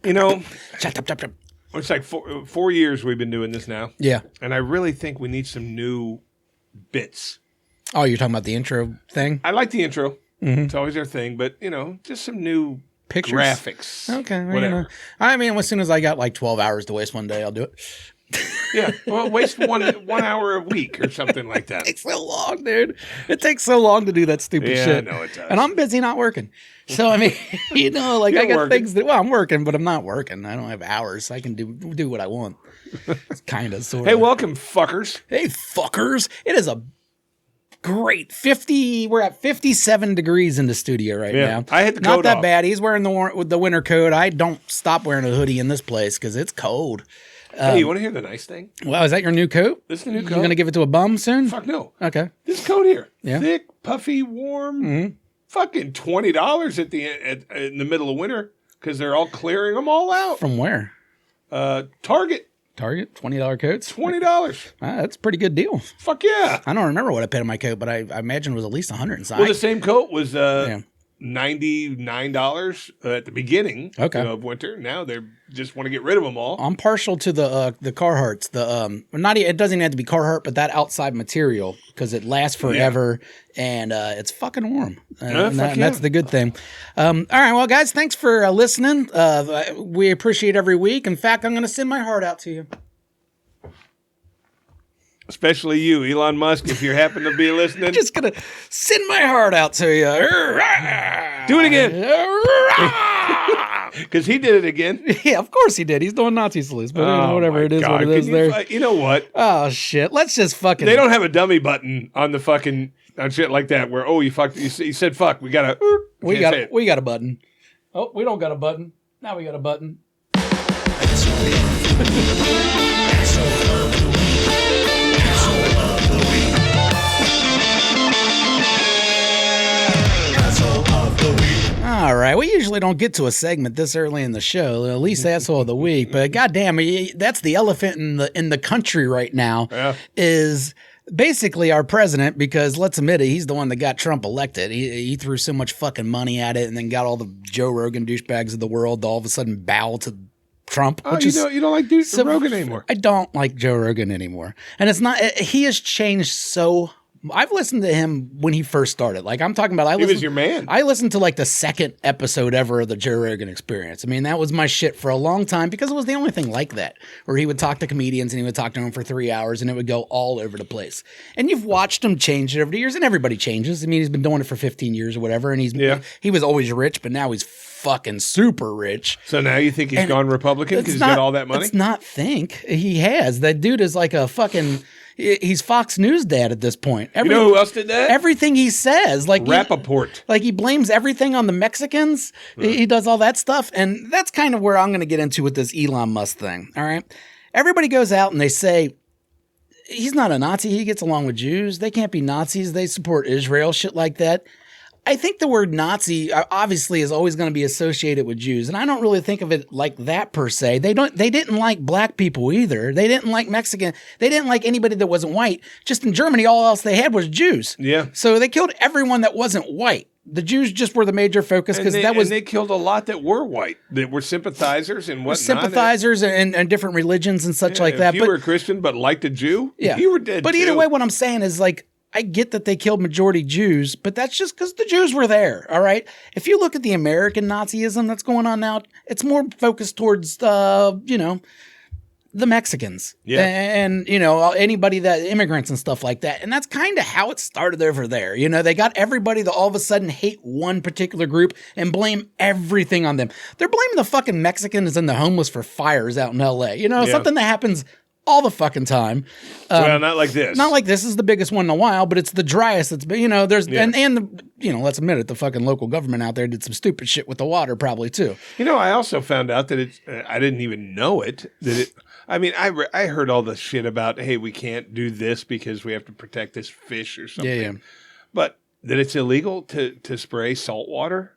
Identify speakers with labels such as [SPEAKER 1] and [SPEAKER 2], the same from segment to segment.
[SPEAKER 1] You know, it's like 4 years we've been doing this now.
[SPEAKER 2] Yeah.
[SPEAKER 1] And I really think we need some new bits.
[SPEAKER 2] Oh, you're talking about the intro thing?
[SPEAKER 1] I like the intro. Mm-hmm. It's always our thing, but just some new
[SPEAKER 2] pictures,
[SPEAKER 1] graphics.
[SPEAKER 2] Okay, well,
[SPEAKER 1] whatever.
[SPEAKER 2] I mean, as soon as I got like 12 hours to waste one day, I'll do it.
[SPEAKER 1] Yeah, well, waste 1 hour a week or something like that.
[SPEAKER 2] It takes so long, dude. It takes so long to do that stupid shit.
[SPEAKER 1] Yeah, I know it does.
[SPEAKER 2] And I'm busy not working. So, I mean, I got things that, I'm working, but I'm not working. I don't have hours. I can do what I want. It's kind of, sort of.
[SPEAKER 1] Hey, welcome, fuckers.
[SPEAKER 2] Hey, fuckers. It is a great 50. We're at 57 degrees in the studio right now.
[SPEAKER 1] I had the
[SPEAKER 2] not
[SPEAKER 1] coat
[SPEAKER 2] that
[SPEAKER 1] off.
[SPEAKER 2] bad. He's wearing the winter coat. I don't stop wearing a hoodie in this place because it's cold.
[SPEAKER 1] Hey, you want to hear the nice thing?
[SPEAKER 2] Well, is that your new coat?
[SPEAKER 1] This is the new coat.
[SPEAKER 2] You're going to give it to a bum soon?
[SPEAKER 1] Fuck no.
[SPEAKER 2] Okay.
[SPEAKER 1] This coat here.
[SPEAKER 2] Yeah.
[SPEAKER 1] Thick, puffy, warm. Fucking $20 in the middle of winter because they're all clearing them all out.
[SPEAKER 2] From where?
[SPEAKER 1] Target.
[SPEAKER 2] Target? $20 coats?
[SPEAKER 1] $20.
[SPEAKER 2] That's a pretty good deal.
[SPEAKER 1] Fuck yeah.
[SPEAKER 2] I don't remember what I paid on my coat, but I imagine it was at least $100 inside.
[SPEAKER 1] Well, the same coat was $99 at the beginning of winter. Now they just want to get rid of them all.
[SPEAKER 2] I'm partial to the Carhartts. It doesn't even have to be Carhartt, but that outside material because it lasts forever and it's fucking warm. And that's the good thing. All right, well, guys, thanks for listening. We appreciate every week. In fact, I'm going to send my heart out to you.
[SPEAKER 1] Especially you, Elon Musk, if you happen to be listening.
[SPEAKER 2] I'm just going to send my heart out to you.
[SPEAKER 1] Do it again. Because he did it again.
[SPEAKER 2] Yeah, of course he did. He's doing Nazi salutes, but whatever it is, what it is there.
[SPEAKER 1] You know what?
[SPEAKER 2] Oh, shit. Let's just fucking...
[SPEAKER 1] They don't have a dummy button on the fucking... on shit like that where, you fucked... You said fuck. We got a...
[SPEAKER 2] We got a button. Oh, we don't got a button. Now we got a button. All right, we usually don't get to a segment this early in the show, at least asshole of the week. But goddamn, that's the elephant in the country right now. Yeah. Is basically our president, because let's admit it, he's the one that got Trump elected. He threw so much fucking money at it, and then got all the Joe Rogan douchebags of the world to all of a sudden bow to Trump.
[SPEAKER 1] Oh, you don't like Rogan anymore?
[SPEAKER 2] I don't like Joe Rogan anymore, and it's not. He has changed so. I've listened to him when he first started. Like I'm talking about,
[SPEAKER 1] he was your man.
[SPEAKER 2] I listened to like the second episode ever of the Joe Rogan Experience. I mean, that was my shit for a long time because it was the only thing like that, where he would talk to comedians and he would talk to them for 3 hours and it would go all over the place. And you've watched him change it over the years, and everybody changes. I mean, he's been doing it for 15 years or whatever, and he was always rich, but now he's fucking super rich.
[SPEAKER 1] So now you think he's gone Republican because he's got all that money?
[SPEAKER 2] It's not think. He has. That dude is like a fucking... He's Fox News dad at this point.
[SPEAKER 1] You know who else did that?
[SPEAKER 2] Everything he says, like
[SPEAKER 1] Rappaport.
[SPEAKER 2] Like he blames everything on the Mexicans. He does all that stuff, and that's kind of where I'm going to get into with this Elon Musk thing. All right, everybody goes out and they say he's not a Nazi. He gets along with Jews. They can't be Nazis. They support Israel. Shit like that. I think the word Nazi obviously is always going to be associated with Jews, and I don't really think of it like that per se. They didn't like black people either. They didn't like Mexican. They didn't like anybody that wasn't white. Just in Germany, all else they had was Jews.
[SPEAKER 1] Yeah.
[SPEAKER 2] So they killed everyone that wasn't white. The Jews just were the major focus because
[SPEAKER 1] and they killed a lot that were white, that were sympathizers and whatnot.
[SPEAKER 2] Sympathizers and different religions and such like that.
[SPEAKER 1] If you were a Christian but liked a Jew, you were dead.
[SPEAKER 2] But either way, what I'm saying is like, I get that they killed majority Jews, but that's just because the Jews were there, all right? If you look at the American Nazism that's going on now, it's more focused towards, the Mexicans. Yeah. And, anybody immigrants and stuff like that. And that's kind of how it started over there. They got everybody to all of a sudden hate one particular group and blame everything on them. They're blaming the fucking Mexicans and the homeless for fires out in L.A. Something that happens all the fucking time.
[SPEAKER 1] Well, not like this.
[SPEAKER 2] Not like this is the biggest one in a while, but it's the driest that's been, there's, let's admit it, the fucking local government out there did some stupid shit with the water probably too.
[SPEAKER 1] I also found out that I didn't even know it, I heard all the shit about, hey, we can't do this because we have to protect this fish or something.
[SPEAKER 2] Yeah.
[SPEAKER 1] But that it's illegal to spray salt water?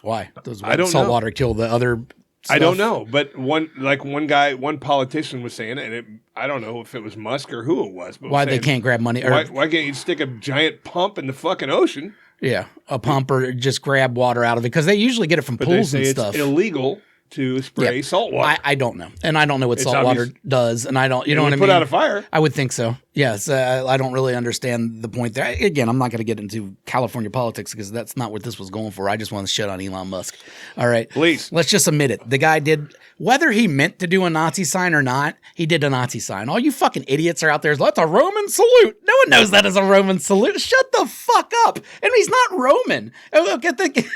[SPEAKER 2] Why?
[SPEAKER 1] I don't know.
[SPEAKER 2] Salt water kill the other...
[SPEAKER 1] I don't know, but one politician was saying it, and I don't know if it was Musk or who it was. But
[SPEAKER 2] why they can't grab money?
[SPEAKER 1] Why can't you stick a giant pump in the fucking ocean
[SPEAKER 2] a pump or just grab water out of it because they usually get it from
[SPEAKER 1] But
[SPEAKER 2] pools
[SPEAKER 1] they say
[SPEAKER 2] and
[SPEAKER 1] it's
[SPEAKER 2] stuff.
[SPEAKER 1] illegal to spray salt water.
[SPEAKER 2] I don't know, and I don't know what salt water does, and I don't. You know what I mean?
[SPEAKER 1] Put out a fire.
[SPEAKER 2] I would think so. Yes, I don't really understand the point there. Again, I'm not going to get into California politics because that's not what this was going for. I just want to shit on Elon Musk. All right,
[SPEAKER 1] please.
[SPEAKER 2] Let's just admit it. The guy did, whether he meant to do a Nazi sign or not, he did a Nazi sign. All you fucking idiots are out there. That's a Roman salute. No one knows that is a Roman salute. Shut the fuck up. And he's not Roman. Look at the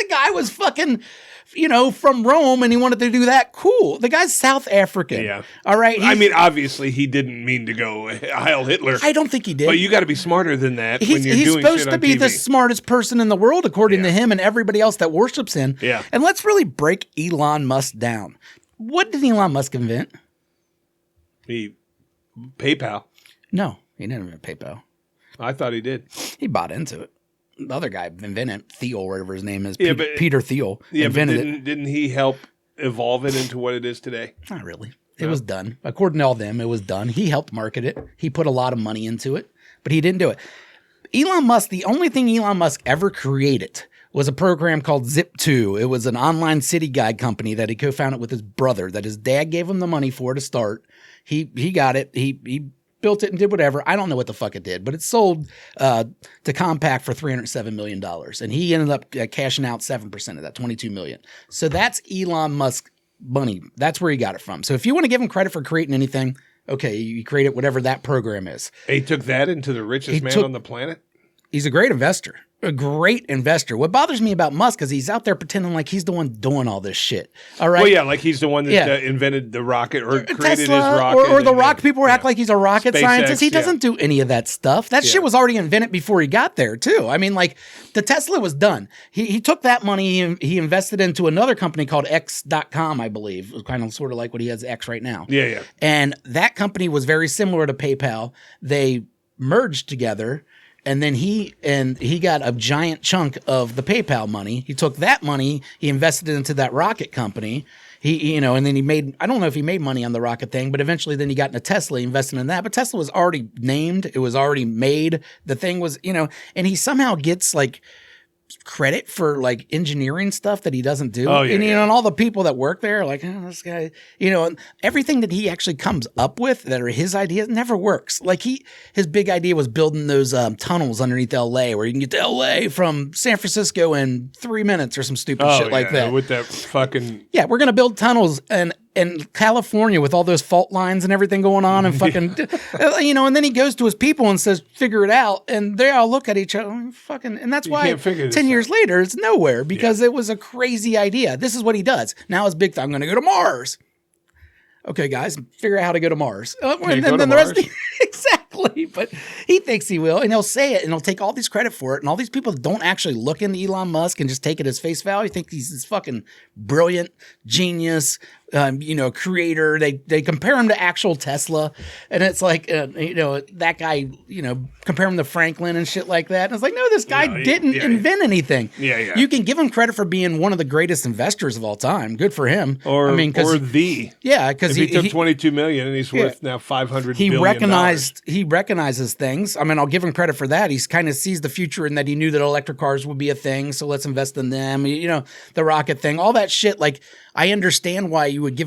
[SPEAKER 2] guy was fucking, from Rome and he wanted to do that. Cool. The guy's South African.
[SPEAKER 1] Yeah.
[SPEAKER 2] All right.
[SPEAKER 1] I mean, obviously he didn't mean to go Heil Hitler.
[SPEAKER 2] I don't think he did.
[SPEAKER 1] But you got to be smarter than that when you're doing
[SPEAKER 2] He's supposed
[SPEAKER 1] shit
[SPEAKER 2] to
[SPEAKER 1] on
[SPEAKER 2] be
[SPEAKER 1] TV.
[SPEAKER 2] the smartest person in the world, according to him and everybody else that worships him.
[SPEAKER 1] Yeah.
[SPEAKER 2] And let's really break Elon Musk down. What did Elon Musk invent?
[SPEAKER 1] PayPal.
[SPEAKER 2] No, he didn't invent PayPal.
[SPEAKER 1] I thought he did.
[SPEAKER 2] He bought into it. The other guy invented it, Thiel, whatever his name is.
[SPEAKER 1] Yeah,
[SPEAKER 2] Peter Thiel invented it.
[SPEAKER 1] Didn't he help evolve it into what it is today?
[SPEAKER 2] Not really. It was done. According to all them, it was done. He helped market it. He put a lot of money into it, but he didn't do it. Elon Musk, the only thing Elon Musk ever created was a program called Zip2. It was an online city guide company that he co-founded with his brother, that his dad gave him the money for to start. He got it. He built it and did whatever. I don't know what the fuck it did, but it sold to Compaq for $307 million. And he ended up cashing out 7% of that, $22 million. So that's Elon Musk money. That's where he got it from. So if you want to give him credit for creating anything, okay, you created whatever that program is.
[SPEAKER 1] He took that into the richest man on the planet?
[SPEAKER 2] He's a great investor. A great investor. What bothers me about Musk is he's out there pretending like he's the one doing all this shit. All right.
[SPEAKER 1] Well, yeah, like he's the one that invented the rocket or created
[SPEAKER 2] Tesla,
[SPEAKER 1] his rocket.
[SPEAKER 2] Or the rock people act like he's a rocket
[SPEAKER 1] SpaceX,
[SPEAKER 2] scientist. He doesn't do any of that stuff. That shit was already invented before he got there, too. I mean, like, the Tesla was done. He took that money, he invested into another company called X.com, I believe. It was kind of sort of like what he has X right now.
[SPEAKER 1] Yeah, yeah.
[SPEAKER 2] And that company was very similar to PayPal. They merged together. And then he got a giant chunk of the PayPal money. He took that money, he invested it into that rocket company. And then he made, I don't know if he made money on the rocket thing, but eventually then he got into Tesla, he invested in that. But Tesla was already named, it was already made. The thing was, and he somehow gets like credit for like engineering stuff that he doesn't do.
[SPEAKER 1] Oh, yeah,
[SPEAKER 2] and all the people that work there are like, oh, this guy, and everything that he actually comes up with that are his ideas never works. Like his big idea was building those tunnels underneath LA where you can get to LA from San Francisco in 3 minutes or some stupid shit like that.
[SPEAKER 1] With that fucking.
[SPEAKER 2] Yeah, we're going to build tunnels in California with all those fault lines and everything going on and fucking, and then he goes to his people and says, figure it out. And they all look at each other and that's why 10 years later, it's nowhere because it was a crazy idea. This is what he does. Now his big thing, I'm going to go to Mars. Okay, guys, figure out how to go to Mars. And then the rest of exactly. But he thinks he will, and he'll say it, and he'll take all this credit for it. And all these people don't actually look into Elon Musk and just take it as face value. Think he's this fucking brilliant genius, creator. They compare him to actual Tesla, and it's like, that guy, compare him to Franklin and shit like that. And it's like, no, this guy didn't invent anything.
[SPEAKER 1] Yeah, yeah.
[SPEAKER 2] You can give him credit for being one of the greatest investors of all time. Good for him.
[SPEAKER 1] Because he took $22 million and he's worth now $500 billion.
[SPEAKER 2] He recognizes things. I mean, I'll give him credit for that. He kind of sees the future in that he knew that electric cars would be a thing. So let's invest in them. The rocket thing, all that shit. Like, I understand why you would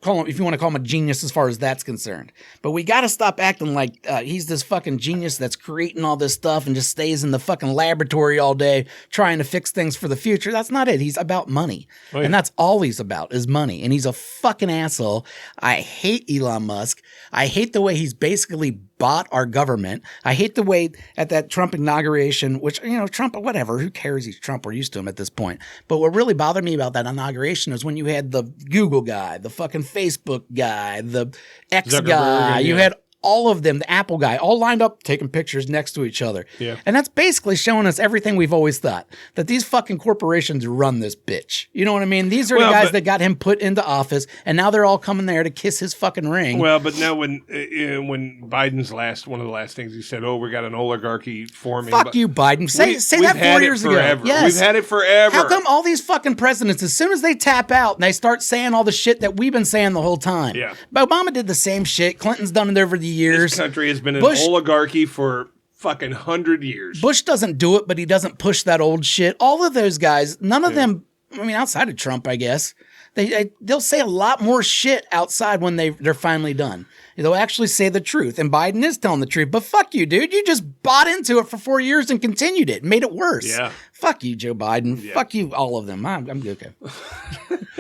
[SPEAKER 2] call him, if you want to call him a genius as far as that's concerned. But we got to stop acting like he's this fucking genius that's creating all this stuff and just stays in the fucking laboratory all day trying to fix things for the future. That's not it. He's about money. Oh, yeah. And that's all he's about is money. And he's a fucking asshole. I hate Elon Musk. I hate the way he's basically bought our government. I hate the way at that Trump inauguration, which, Trump, whatever, who cares? He's Trump. We're used to him at this point. But what really bothered me about that inauguration is when you had the Google guy, the fucking Facebook guy, the X
[SPEAKER 1] Zuckerberg
[SPEAKER 2] guy, you had all of them, the Apple guy, all lined up taking pictures next to each other.
[SPEAKER 1] Yeah.
[SPEAKER 2] And that's basically showing us everything we've always thought, that these fucking corporations run this bitch. You know what I mean? These are the guys that got him put into office, and now they're all coming there to kiss his fucking ring.
[SPEAKER 1] Well, but now when Biden's one of the last things he said, we got an oligarchy forming.
[SPEAKER 2] Fuck you, Biden. Say that 4 years ago. Yes.
[SPEAKER 1] We've had it forever.
[SPEAKER 2] How come all these fucking presidents, as soon as they tap out and they start saying all the shit that we've been saying the whole time?
[SPEAKER 1] Yeah.
[SPEAKER 2] Obama did the same shit. Clinton's done it over the years.
[SPEAKER 1] This country has been an oligarchy for fucking 100 years.
[SPEAKER 2] Bush doesn't do it, but he doesn't push that old shit. All of those guys, none of them, I mean, outside of Trump, I guess, they'll say a lot more shit outside when they're finally done. They'll actually say the truth. And Biden is telling the truth. But fuck you, dude. You just bought into it for 4 years and continued it. Made it worse.
[SPEAKER 1] Yeah.
[SPEAKER 2] Fuck you, Joe Biden. Yeah. Fuck you, all of them. I'm okay.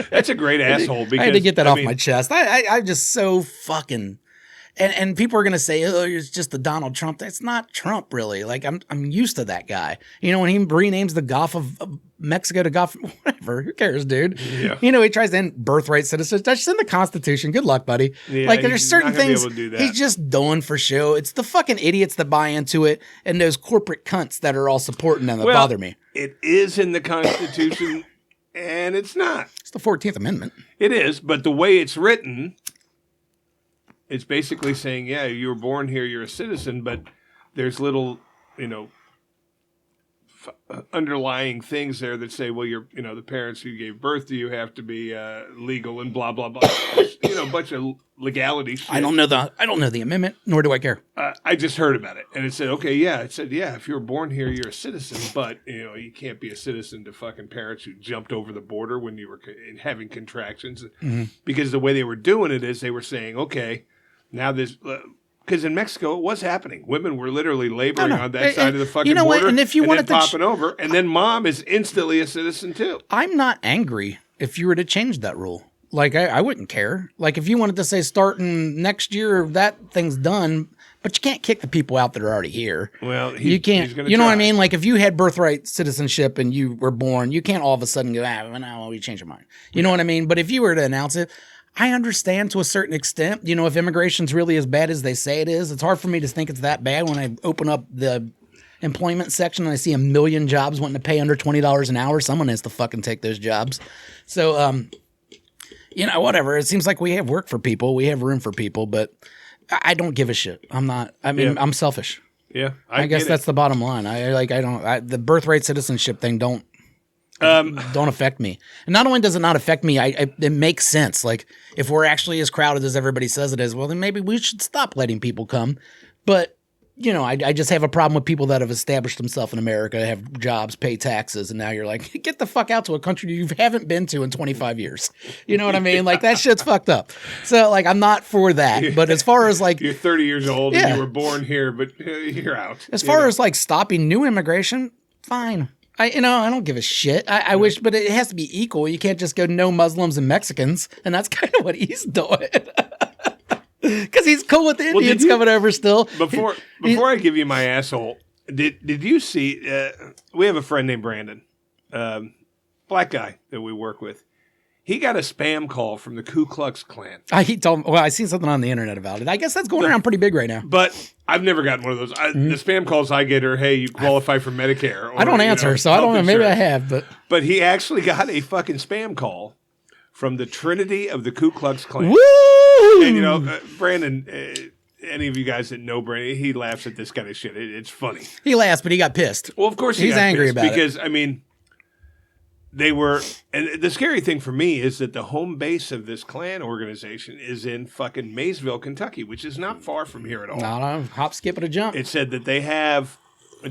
[SPEAKER 1] That's a great asshole. Because
[SPEAKER 2] I had to get that off my chest. I'm just so fucking... And people are going to say, oh, it's just the Donald Trump. That's not Trump, really. Like, I'm used to that guy. You know, when he renames the Gulf of Mexico to Gulf, whatever. Who cares, dude? Yeah. You know, he tries to end birthright citizenship. That's just in the Constitution. Good luck, buddy. Yeah, like, there's certain things he's just doing for show. It's the fucking idiots that buy into it and those corporate cunts that are all supporting them that bother me.
[SPEAKER 1] It is in the Constitution, and it's not.
[SPEAKER 2] It's the 14th Amendment.
[SPEAKER 1] It is, but the way it's written... It's basically saying, yeah, you were born here, you're a citizen, but there's little, you know, underlying things there that say, well, you're, you know, the parents who gave birth to you have to be legal and blah blah blah. You know, a bunch of legality shit.
[SPEAKER 2] I don't know the amendment, nor do I care.
[SPEAKER 1] I just heard about it, and it said, okay, yeah, it said, yeah, if you were born here, you're a citizen, but you know, you can't be a citizen to fucking parents who jumped over the border when you were having contractions, because the way they were doing it is they were saying, okay. Now this, because in Mexico it was happening. Women were literally laboring on that side of the fucking border.
[SPEAKER 2] What? And if you wanted
[SPEAKER 1] then popping over, and then mom is instantly a citizen too.
[SPEAKER 2] I'm not angry if you were to change that rule. Like I wouldn't care. Like if you wanted to say starting next year that thing's done, but you can't kick the people out that are already here.
[SPEAKER 1] Well,
[SPEAKER 2] you can't. You know what I mean? Like if you had birthright citizenship and you were born, you can't all of a sudden go, no, we change our mind. You know what I mean? But if you were to announce it. I understand to a certain extent, you know, if immigration's really as bad as they say it is, it's hard for me to think it's that bad when I open up the employment section and I see 1 million jobs wanting to pay under $20 an hour. Someone has to fucking take those jobs. So, you know, whatever. It seems like we have work for people. We have room for people, but I don't give a shit. I'm selfish.
[SPEAKER 1] Yeah.
[SPEAKER 2] I guess that's the bottom line. The birthright citizenship thing don't affect me. And not only does it not affect me, it makes sense. Like if we're actually as crowded as everybody says it is, well, then maybe we should stop letting people come. But you know, I just have a problem with people that have established themselves in America, have jobs, pay taxes, and now you're like, get the fuck out to a country you haven't been to in 25 years. You know what I mean? Like that shit's fucked up. So like, I'm not for that. But as far as like,
[SPEAKER 1] you're 30 years old and you were born here, but you're out.
[SPEAKER 2] As far as like stopping new immigration, fine. I don't give a shit. I wish, but it has to be equal. You can't just go no Muslims and Mexicans, and that's kind of what he's doing. Because he's cool with the Indians coming over still.
[SPEAKER 1] Before I give you my asshole, did you see? We have a friend named Brandon, black guy that we work with. He got a spam call from the Ku Klux Klan.
[SPEAKER 2] He told me, well, I seen something on the internet about it. I guess that's going around pretty big right now.
[SPEAKER 1] But I've never gotten one of those. The spam calls I get are, hey, you qualify for Medicare. Or,
[SPEAKER 2] I don't answer, so I don't know. Maybe I have. But
[SPEAKER 1] he actually got a fucking spam call from the Trinity of the Ku Klux Klan.
[SPEAKER 2] Woo!
[SPEAKER 1] And, you know, Brandon, any of you guys that know Brandon, he laughs at this kind of shit. It's funny.
[SPEAKER 2] He laughs, but he got pissed.
[SPEAKER 1] Well, of course
[SPEAKER 2] he's angry about
[SPEAKER 1] because, I mean... They were, and the scary thing for me is that the home base of this Klan organization is in fucking Maysville, Kentucky, which is not far from here at all.
[SPEAKER 2] Not a hop, skip, and a jump.
[SPEAKER 1] It said that they have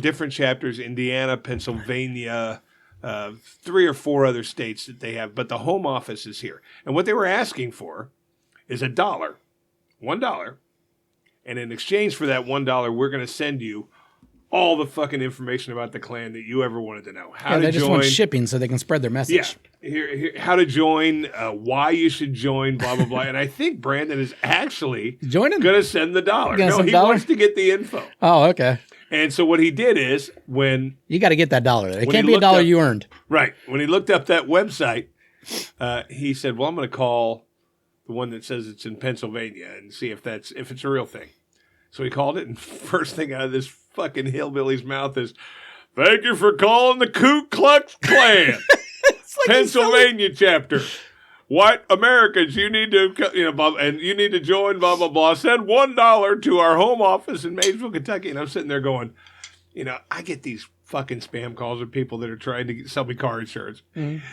[SPEAKER 1] different chapters, Indiana, Pennsylvania, 3 or 4 other states that they have, but the home office is here. And what they were asking for is $1, and in exchange for that $1, we're going to send you all the fucking information about the Klan that you ever wanted to know. How to
[SPEAKER 2] they just
[SPEAKER 1] join,
[SPEAKER 2] want shipping so they can spread their message.
[SPEAKER 1] Yeah, here, how to join, why you should join, blah, blah, blah. And I think Brandon is actually going to send the $1. No, he wants to get the info.
[SPEAKER 2] Oh, okay.
[SPEAKER 1] And so what he did is when...
[SPEAKER 2] You got to get that $1. It can't be $1 you earned.
[SPEAKER 1] Right. When he looked up that website, he said, well, I'm going to call the one that says it's in Pennsylvania and see if it's a real thing. So he called it, and first thing out of this fucking hillbilly's mouth is, thank you for calling the Ku Klux Klan, like Pennsylvania chapter. White Americans, you need to, and you need to join, blah, blah, blah. Send $1 to our home office in Maysville, Kentucky. And I'm sitting there going, I get these fucking spam calls of people that are trying to sell me car insurance. Mm-hmm.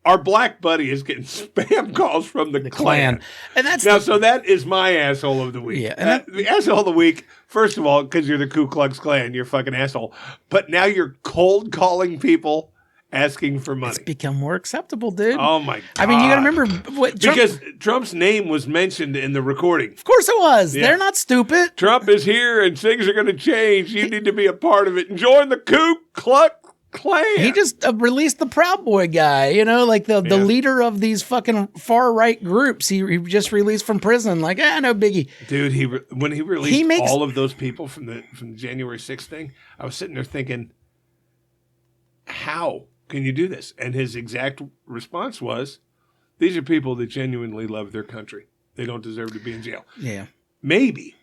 [SPEAKER 1] our black buddy is getting spam calls from the Klan.
[SPEAKER 2] And that's
[SPEAKER 1] now, so that is my asshole of the week.
[SPEAKER 2] Yeah, and
[SPEAKER 1] the asshole of the week, first of all, because you're the Ku Klux Klan, you're a fucking asshole. But now you're cold calling people asking for money.
[SPEAKER 2] It's become more acceptable, dude.
[SPEAKER 1] Oh, my God.
[SPEAKER 2] I mean, you got to remember what
[SPEAKER 1] because Trump's name was mentioned in the recording.
[SPEAKER 2] Of course it was. Yeah. They're not stupid.
[SPEAKER 1] Trump is here and things are going to change. You need to be a part of it and join the Ku Klux Klan.
[SPEAKER 2] He just released the Proud Boy guy, like the leader of these fucking far right groups. He just released from prison. Like, no biggie,
[SPEAKER 1] dude. When he released all of those people from the January 6th thing, I was sitting there thinking, how can you do this? And his exact response was, these are people that genuinely love their country. They don't deserve to be in jail.
[SPEAKER 2] Yeah,
[SPEAKER 1] maybe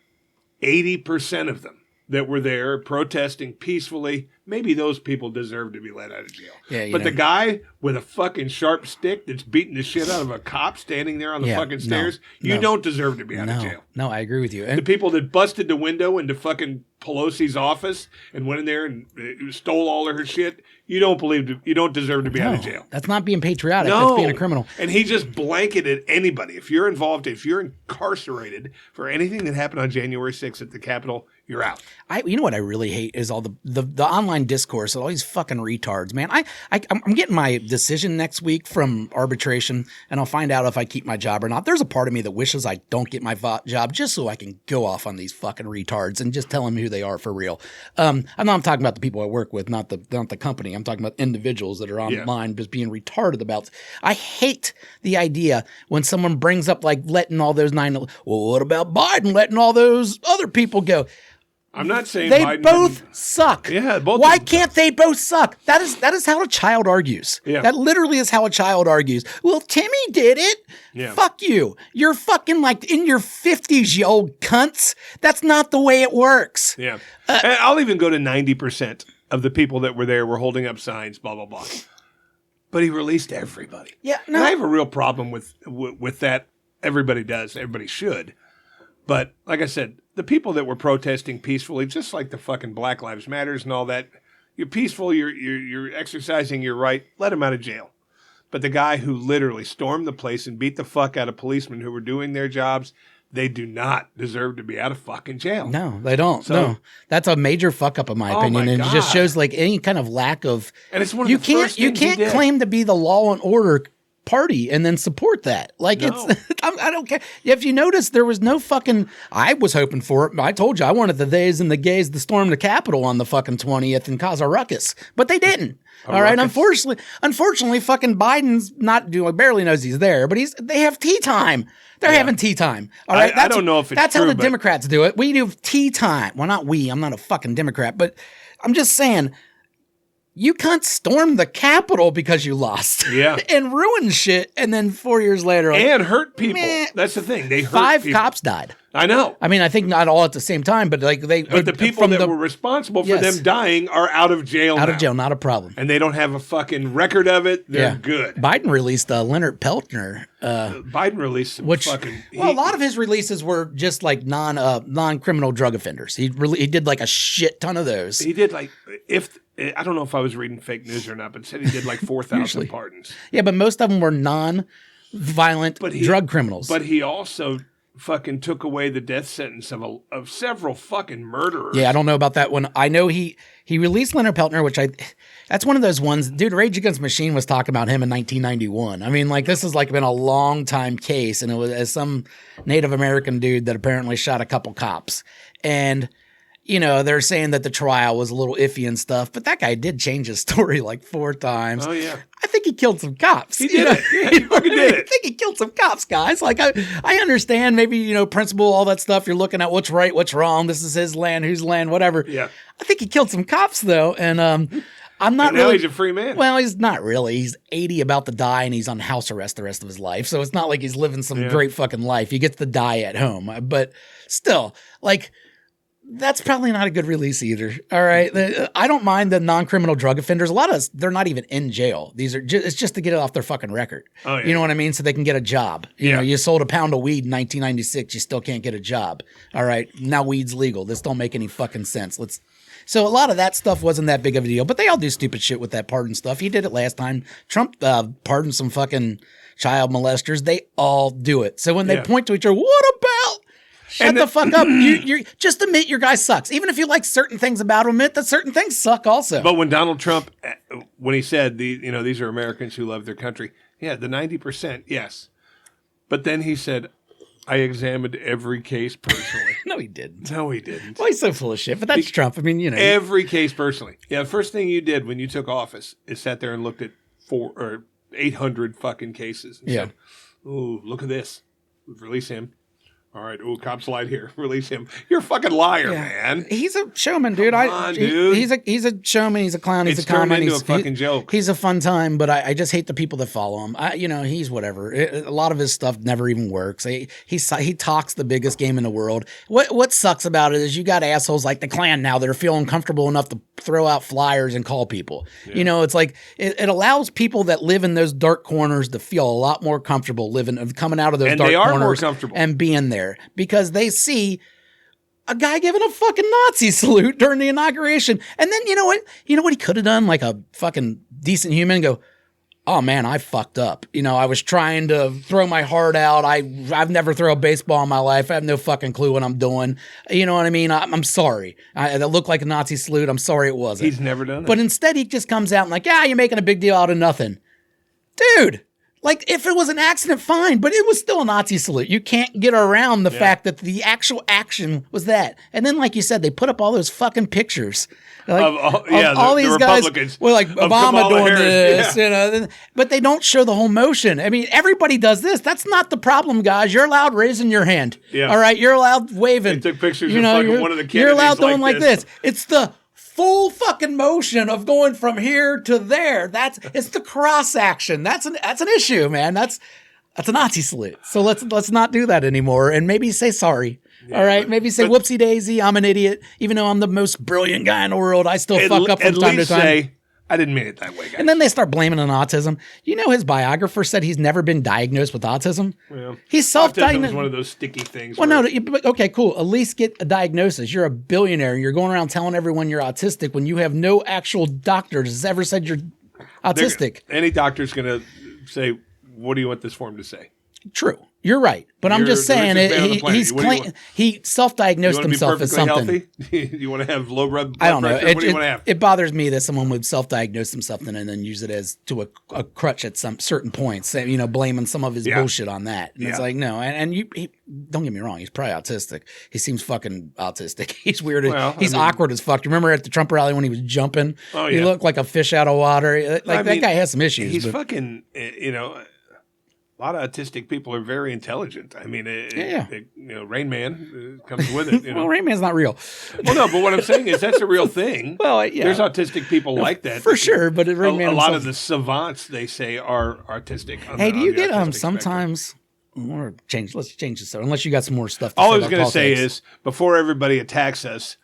[SPEAKER 1] 80% of them that were there protesting peacefully, maybe those people deserve to be let out of jail.
[SPEAKER 2] Yeah,
[SPEAKER 1] but the guy with a fucking sharp stick that's beating the shit out of a cop standing there on the fucking stairs, you don't deserve to be out of jail.
[SPEAKER 2] No, I agree with you.
[SPEAKER 1] And the people that busted the window into fucking Pelosi's office and went in there and stole all of her shit, you don't deserve to be out of jail.
[SPEAKER 2] That's not being patriotic. That's being a criminal.
[SPEAKER 1] And he just blanketed anybody. If you're involved, if you're incarcerated for anything that happened on January 6th at the Capitol, you're out.
[SPEAKER 2] You know what I really hate is all the online discourse of all these fucking retards, man. I'm getting my decision next week from arbitration, and I'll find out if I keep my job or not. There's a part of me that wishes I don't get my job just so I can go off on these fucking retards and just tell them who they are for real. I know I'm talking about the people I work with, not the company. I'm talking about individuals that are online just being retarded about. I hate the idea when someone brings up like letting all those well, what about Biden letting all those other people go?
[SPEAKER 1] I'm not saying
[SPEAKER 2] they
[SPEAKER 1] Biden
[SPEAKER 2] both suck.
[SPEAKER 1] Yeah, both.
[SPEAKER 2] Why can't they both suck? That is how a child argues.
[SPEAKER 1] Yeah.
[SPEAKER 2] That literally is how a child argues. Well, Timmy did it.
[SPEAKER 1] Yeah.
[SPEAKER 2] Fuck you. You're fucking like in your 50s, you old cunts. That's not the way it works.
[SPEAKER 1] Yeah. And I'll even go to 90% of the people that were there were holding up signs, blah, blah, blah. But he released everybody.
[SPEAKER 2] Yeah. No.
[SPEAKER 1] And I have a real problem with that. Everybody does. Everybody should. But like I said, the people that were protesting peacefully, just like the fucking Black Lives Matters and all that, you're peaceful, you're exercising your right, let them out of jail. But the guy who literally stormed the place and beat the fuck out of policemen who were doing their jobs, they do not deserve to be out of fucking jail.
[SPEAKER 2] No, they don't. So, no, that's a major fuck up in my opinion, and it just shows like any kind of lack of.
[SPEAKER 1] And it's one of the first things
[SPEAKER 2] you can't claim to be the law and order party and then support that. Like it's I don't care. If you notice, there was no fucking I was hoping for it. I told you I wanted the theys and the gays to storm the Capitol on the fucking 20th and cause a ruckus. But they didn't. All right. Unfortunately, fucking Biden's not doing barely knows he's there, but they have tea time. They're having tea time. All right.
[SPEAKER 1] I don't know if it's
[SPEAKER 2] that's
[SPEAKER 1] true,
[SPEAKER 2] how the Democrats do it. We do tea time. Well, not we. I'm not a fucking Democrat, but I'm just saying you can't storm the Capitol because you lost.
[SPEAKER 1] Yeah.
[SPEAKER 2] And ruin shit. And then 4 years later.
[SPEAKER 1] And hurt people. That's the thing. They hurt
[SPEAKER 2] 5
[SPEAKER 1] people.
[SPEAKER 2] cops died.
[SPEAKER 1] I know.
[SPEAKER 2] I mean, I think not all at the same time, but like
[SPEAKER 1] But the people that were responsible for them dying are out of jail
[SPEAKER 2] Out of jail, not a problem.
[SPEAKER 1] And they don't have a fucking record of it. They're good.
[SPEAKER 2] Biden released Leonard Peltner.
[SPEAKER 1] Biden released some fucking...
[SPEAKER 2] a lot of his releases were just like non-criminal drug offenders. He did like a shit ton of those.
[SPEAKER 1] He did like... I don't know if I was reading fake news or not, but said he did like 4,000 pardons.
[SPEAKER 2] Yeah, but most of them were non-violent drug criminals.
[SPEAKER 1] But he also fucking took away the death sentence of several fucking murderers.
[SPEAKER 2] Yeah, I don't know about that one. I know he released Leonard Peltner, which that's one of those ones. Dude, Rage Against the Machine was talking about him in 1991. I mean, like this has like been a long time case, and it was as some Native American dude that apparently shot a couple cops. And you know, they're saying that the trial was a little iffy and stuff, but that guy did change his story like 4 times.
[SPEAKER 1] Oh, yeah.
[SPEAKER 2] I think he killed some cops.
[SPEAKER 1] He did it. Yeah, he fucking did it.
[SPEAKER 2] I think he killed some cops, guys. Like, I understand maybe, you know, principle, all that stuff. You're looking at what's right, what's wrong. This is his land, whose land, whatever.
[SPEAKER 1] Yeah.
[SPEAKER 2] I think he killed some cops, though, and I'm not
[SPEAKER 1] and now
[SPEAKER 2] really.
[SPEAKER 1] He's a free man.
[SPEAKER 2] Well, he's not really. He's 80, about to die, and he's on house arrest the rest of his life. So it's not like he's living some great fucking life. He gets to die at home. But still, like... That's probably not a good release either. All right. I don't mind the non-criminal drug offenders. A lot of us, they're not even in jail. It's just to get it off their fucking record.
[SPEAKER 1] Oh, yeah.
[SPEAKER 2] You know what I mean? So they can get a job. You know, you sold a pound of weed in 1996. You still can't get a job. All right. Now weed's legal. This don't make any fucking sense. So a lot of that stuff wasn't that big of a deal, but they all do stupid shit with that pardon stuff. He did it last time. Trump pardoned some fucking child molesters. They all do it. So when they point to each other, what about? Shut the fuck up. You just admit your guy sucks. Even if you like certain things about him, admit that certain things suck also.
[SPEAKER 1] But when Donald Trump, when he said, these are Americans who love their country, yeah, the 90%, yes. But then he said, I examined every case personally.
[SPEAKER 2] No, he didn't.
[SPEAKER 1] No, he didn't.
[SPEAKER 2] Well, he's so full of shit, but that's Trump. I mean,
[SPEAKER 1] Every case personally. Yeah, the first thing you did when you took office is sat there and looked at 400 or 800 fucking cases and said, ooh, look at this. Release him. All right, ooh, cops lied here. Release him. You're a fucking liar, man.
[SPEAKER 2] He's a showman, dude.
[SPEAKER 1] Come on, dude.
[SPEAKER 2] He's a showman. He's a clown. He's a comic.
[SPEAKER 1] It's turned into a fucking joke.
[SPEAKER 2] He's a fun time, but I just hate the people that follow him. He's whatever. A lot of his stuff never even works. He talks the biggest game in the world. What sucks about it is you got assholes like the Klan now that are feeling comfortable enough to throw out flyers and call people. Yeah. It's like it allows people that live in those dark corners to feel a lot more comfortable coming out of those dark corners
[SPEAKER 1] more comfortable.
[SPEAKER 2] And being there. Because they see a guy giving a fucking Nazi salute during the inauguration. And then you know what he could have done? Like a fucking decent human go, oh man, I fucked up. I was trying to throw my heart out. I've never thrown a baseball in my life. I have no fucking clue what I'm doing. You know what I mean? I'm sorry. That looked like a Nazi salute. I'm sorry it wasn't.
[SPEAKER 1] He's never done it.
[SPEAKER 2] But instead he just comes out and like, you're making a big deal out of nothing. Dude. Like, if it was an accident, fine, but it was still a Nazi salute. You can't get around the fact that the actual action was that. And then, like you said, they put up all those fucking pictures. Like, all these guys were like Obama doing this, but they don't show the whole motion. I mean, everybody does this. That's not the problem, guys. You're allowed raising your hand. Yeah. All right? You're allowed waving.
[SPEAKER 1] They took pictures of fucking one of the Kennedys.
[SPEAKER 2] You're allowed doing like this. It's the full fucking motion of going from here to there. It's the cross action. That's an issue, man. That's a Nazi salute. So let's not do that anymore. And maybe say sorry. Yeah, all right. Maybe say whoopsie daisy. I'm an idiot. Even though I'm the most brilliant guy in the world, I still fuck up from time to time. Say,
[SPEAKER 1] I didn't mean it that way, guys.
[SPEAKER 2] And then they start blaming on autism. His biographer said he's never been diagnosed with autism. Yeah. He's self-diagnosed.
[SPEAKER 1] Autism is one of those sticky things.
[SPEAKER 2] Well, okay, cool. At least get a diagnosis. You're a billionaire. You're going around telling everyone you're autistic when you have no actual doctor that's ever said you're autistic.
[SPEAKER 1] Any doctor's going to say, what do you want this form to say?
[SPEAKER 2] True. You're right. But I'm just saying he self-diagnosed himself as something.
[SPEAKER 1] Healthy? You want to have low blood pressure?
[SPEAKER 2] I don't know.
[SPEAKER 1] What do you want to have?
[SPEAKER 2] It bothers me that someone would self-diagnose himself and then use it as to a crutch at some certain points, blaming some of his bullshit on that. And it's like, no. And he, don't get me wrong. He's probably autistic. He seems fucking autistic. He's weird. He's awkward as fuck. You remember at the Trump rally when he was jumping? Oh, yeah. He looked like a fish out of water. That guy has some issues.
[SPEAKER 1] He's fucking, a lot of autistic people are very intelligent. I mean, Rain Man comes with it.
[SPEAKER 2] Well, Rain Man's not real.
[SPEAKER 1] Well, no, but what I'm saying is that's a real thing. Well, yeah. There's autistic people like that.
[SPEAKER 2] For sure, but Rain Man...
[SPEAKER 1] A lot of the savants, they say, are artistic.
[SPEAKER 2] Hey, do you get sometimes... Let's change this. Unless you got some more stuff to
[SPEAKER 1] say. All I was going to say is, before everybody attacks us,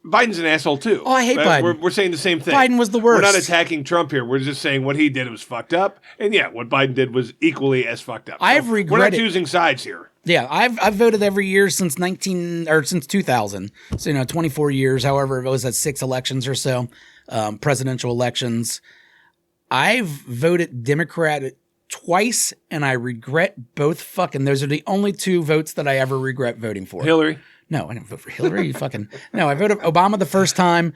[SPEAKER 1] Biden's an asshole too.
[SPEAKER 2] Oh, I hate Biden.
[SPEAKER 1] We're saying the same thing.
[SPEAKER 2] Biden was the worst.
[SPEAKER 1] We're not attacking Trump here. We're just saying what he did was fucked up. And what Biden did was equally as fucked up.
[SPEAKER 2] I've regretted.
[SPEAKER 1] We're not choosing sides here.
[SPEAKER 2] Yeah, I've voted every year since 2000. So 24 years. However, it was at 6 elections or so, presidential elections. I've voted Democrat twice, and I regret both fucking. Those are the only 2 votes that I ever regret voting for.
[SPEAKER 1] Hillary.
[SPEAKER 2] No, I didn't vote for Hillary. No, I voted Obama the first time.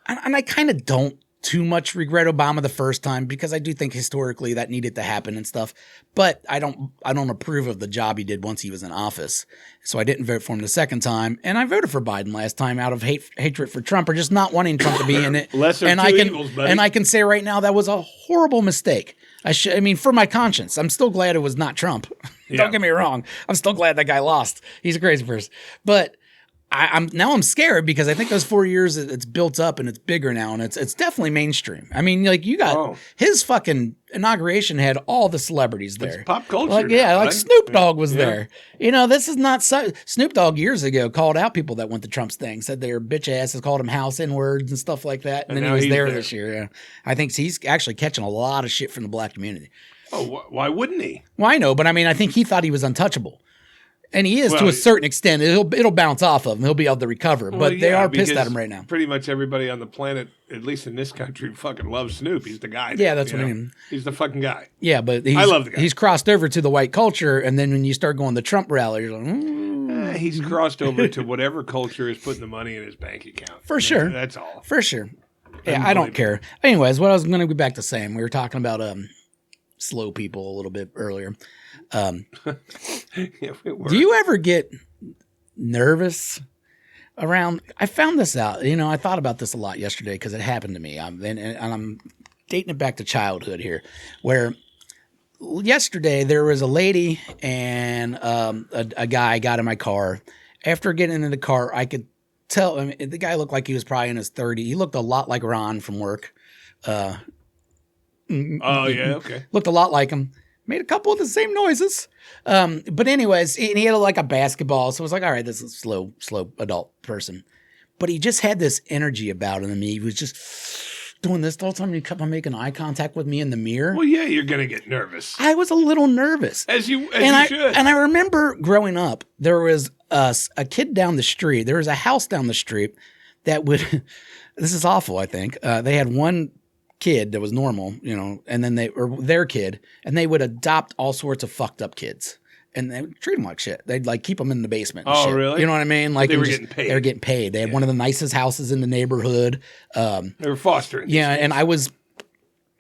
[SPEAKER 2] And I kind of don't too much regret Obama the first time because I do think historically that needed to happen and stuff. But I don't approve of the job he did once he was in office. So I didn't vote for him the second time. And I voted for Biden last time out of hatred for Trump or just not wanting Trump to be in it.
[SPEAKER 1] Lesser of two evils, buddy.
[SPEAKER 2] And I can say right now that was a horrible mistake. I mean, for my conscience, I'm still glad it was not Trump. Don't get me wrong. I'm still glad that guy lost. He's a crazy person. But I'm scared because I think those 4 years it's built up and it's bigger now and it's definitely mainstream. I mean, like you got his fucking inauguration had all the celebrities there.
[SPEAKER 1] It's pop culture.
[SPEAKER 2] Like
[SPEAKER 1] now, right?
[SPEAKER 2] Snoop Dogg was there. This is not Snoop Dogg years ago called out people that went to Trump's thing, said they were bitch asses, called him house N-words and stuff like that. And then he was there this year. Yeah. I think he's actually catching a lot of shit from the black community.
[SPEAKER 1] Oh, why wouldn't he?
[SPEAKER 2] Well, I know, but I mean, I think he thought he was untouchable. And he is to a certain extent. It'll bounce off of him. He'll be able to recover. But they are pissed at him right now.
[SPEAKER 1] Pretty much everybody on the planet, at least in this country, fucking loves Snoop. He's the guy.
[SPEAKER 2] Yeah, that's what I mean.
[SPEAKER 1] He's the fucking guy.
[SPEAKER 2] Yeah, but
[SPEAKER 1] I love the guy.
[SPEAKER 2] He's crossed over to the white culture, and then when you start going to the Trump rally, you're like,
[SPEAKER 1] he's crossed over to whatever culture is putting the money in his bank account.
[SPEAKER 2] For sure.
[SPEAKER 1] That's all.
[SPEAKER 2] For sure. Yeah, I don't care. Anyways, what I was going to go back to saying, we were talking about slow people a little bit earlier.
[SPEAKER 1] Yeah, we were.
[SPEAKER 2] Do you ever get nervous around? I found this out. I thought about this a lot yesterday because it happened to me. And I'm dating it back to childhood here, where yesterday there was a lady and a guy got in my car. After getting into the car, I could tell. I mean, the guy looked like he was probably in his 30s. He looked a lot like Ron from work.
[SPEAKER 1] Oh yeah, okay.
[SPEAKER 2] Looked a lot like him. Made a couple of the same noises. But anyways, he had like a basketball. So it was like, all right, this is a slow adult person. But he just had this energy about him. He was just doing this the whole time. He kept on making eye contact with me in the mirror.
[SPEAKER 1] Well, yeah, you're going to get nervous.
[SPEAKER 2] I was a little nervous.
[SPEAKER 1] As you should.
[SPEAKER 2] And I remember growing up, there was a kid down the street. There was a house down the street that would, this is awful, I think. They had one kid that was normal, and then their kid, and they would adopt all sorts of fucked up kids, and they would treat them like shit. They'd like keep them in the basement. And shit.
[SPEAKER 1] Really?
[SPEAKER 2] You know what I mean? Like
[SPEAKER 1] they were getting paid.
[SPEAKER 2] They were getting paid. They had one of the nicest houses in the neighborhood.
[SPEAKER 1] They were fostering.
[SPEAKER 2] Yeah, and I was